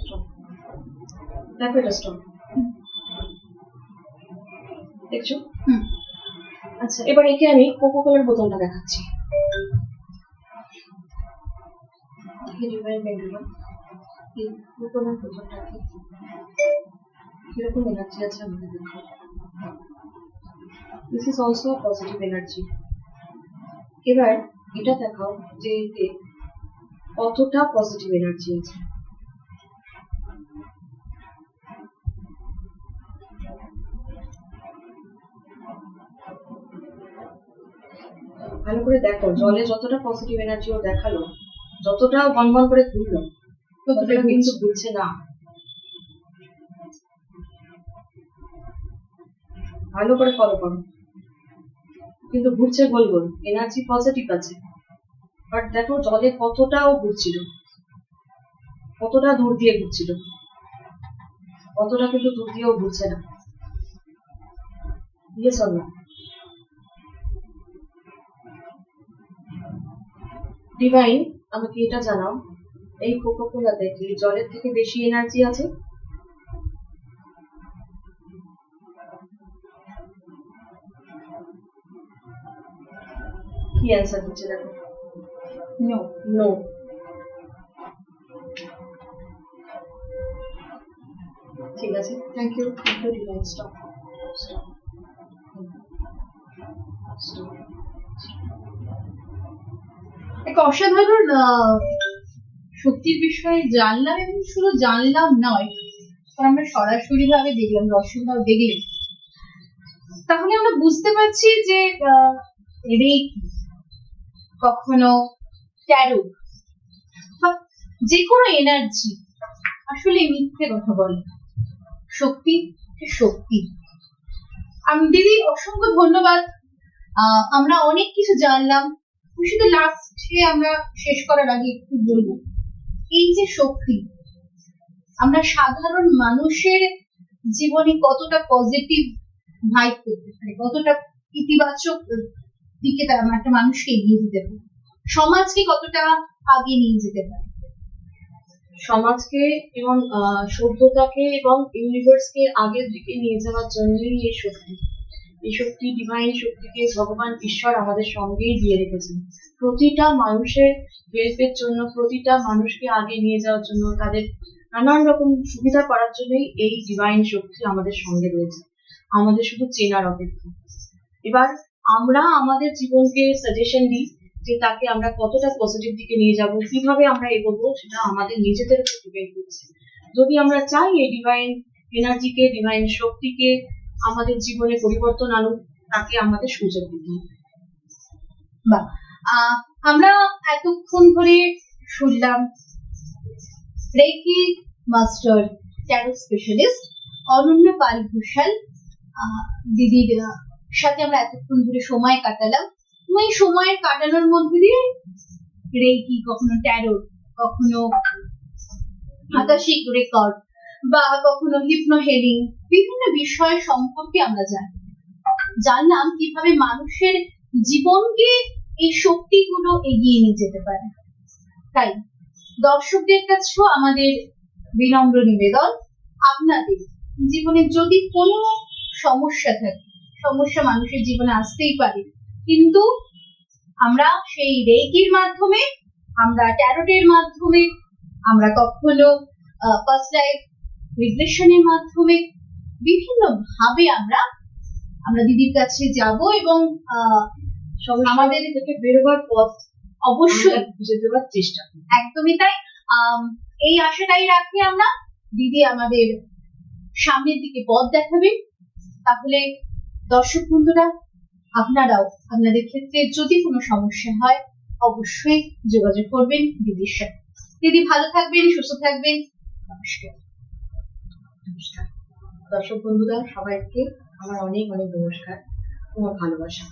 stop. দেখো এটা স্টপ, দেখছো? আচ্ছা, এবার একে আমি কোকো কোলার বোতলটা দেখাচ্ছি। ডিভাইন পেন্ডুলাম, এই কোকো কোলার বোতলটাকে কিরকম এনার্জি আছে আমাকে দেখো। This is also positive energy. এবার এটা দেখাও যে এতে কতটা পজিটিভ এনার্জি আছে। ভালো করে দেখো, জলে যতটা পজিটিভ এনার্জি ও দেখালো, যতটা বনবন করে ঘুরলো, ততটা কিন্তু ঘুরছে না। ভালো করে ফলো করো, কিন্তু ঘুরছে গোল গোল, এনার্জি পজিটিভ আছে, বাট দেখো জলে কতটা ও ঘুরছিল, কতটা দূর দিয়ে ঘুরছিল, কতটা কিন্তু দূর দিয়েও ঘুরছে না। Yes or no? ডিভাইন, আমাকে এটা জানাও, এই কোকো কোলাতে কি জলের থেকে বেশি এনার্জি আছে? কি অ্যান্সার দিচ্ছে দেখো। No no. ঠিক আছে, thank you divine. Stop stop stop. এক অসাধারণ শক্তির বিষয়ে জানলাম, এবং শুধু জানলাম নয়, আমরা সরাসরি ভাবে দেখলাম, দর্শকরাও দেখলেন। তাহলে আমরা বুঝতে পারছি যে রেকি, কখনো ট্যারো বা যে কোনো এনার্জি আসলে মিথ্যে কথা বলে। শক্তি শক্তি। আমি দিদি অসংখ্য ধন্যবাদ। আমরা অনেক কিছু জানলাম। শুধু লাস্টে আমরা শেষ করার আগে একটু বলবো, এই যে শক্তি, আমরা সাধারণ মানুষের জীবনে কতটা পজিটিভ ভাইব করতে পারে, কতটা ইতিবাচক দিকে একটা মানুষকে এগিয়ে দিতে পারে, সমাজকে কতটা আগে নিয়ে যেতে পারে? সমাজকে এবং সভ্যতাকে এবং ইউনিভার্সকে আগের দিকে নিয়ে যাওয়ার জন্যই এই শক্তি ডিভাইন শক্তিকে ভগবান ঈশ্বর আমাদের সঙ্গেই দিয়ে রেখেছেন। প্রতিটা মানুষের হেল্পের জন্য, প্রতিটা মানুষকে আগে নিয়ে যাওয়ার জন্য, তাদের নানান রকম সুবিধা করার জন্যই এই ডিভাইন শক্তি আমাদের সঙ্গে রয়েছে। আমাদের শুধু চেনার অপেক্ষা। এবার আমরা আমাদের জীবনকে সাজেশন দিই যে তাকে আমরা কতটা পজিটিভ দিকে নিয়ে যাব, কিভাবে আমরা এগোবো, সেটা আমাদের নিজেদের উপর ডিপেন্ড করছে। যদি আমরা চাই এই ডিভাইন এনার্জিকে, ডিভাইন শক্তিকে আমাদের জীবনে পরিবর্তন আনুক, তাকে আমাদের সুযোগ দিতে হবে। বা আমরা এতক্ষণ ধরে শুনলাম reiki master tarot specialist Ananya Pal Ghoshal দিদির সাথে আমরা এতক্ষণ ধরে সময় কাটালাম। এই সময়ের কাটানোর মধ্যে দিয়ে রেকি, কখনো ট্যারো, কখনো আকাশিক রেকর্ড বা কখনো হিপনো হেলিং, বিভিন্ন বিষয় সম্পর্কে আমরা জানলাম কিভাবে মানুষের জীবনকে এই শক্তিগুলো এগিয়ে নিয়ে যেতে পারে। তাই দর্শকদের কাছেও আমাদের বিনম্র নিবেদন, আপনাদের জীবনে যদি কোনো সমস্যা থাকে, সমস্যা মানুষের জীবনে আসতেই পারে, কিন্তু আমরা সেই রেকির মাধ্যমে, আমরা ট্যারোটের মাধ্যমে, আমরা কখনো পাস্ট লাইফ রিগ্রেশনের মাধ্যমে বিভিন্ন ভাবে আমরা দিদির কাছে যাব এবং আমাদের থেকে বেরোবার পথ অবশ্যই খুঁজে দেওয়ার চেষ্টা করি। একদমই তাই। এই আশাটাই রাখি আমরা, দিদি আমাদের সামনের দিকে পথ দেখাবেন। তাহলে দর্শক বন্ধুরা, আপনারাও আপনাদের ক্ষেত্রে যদি কোনো সমস্যা হয় অবশ্যই যোগাযোগ করবেন দিদির সাথে। দিদি ভালো থাকবেন, সুস্থ থাকবেন। নমস্কার। নমস্কার দর্শক বন্ধুরা, সবাইকে আমার অনেক অনেক নমস্কার, তোমার ভালোবাসা।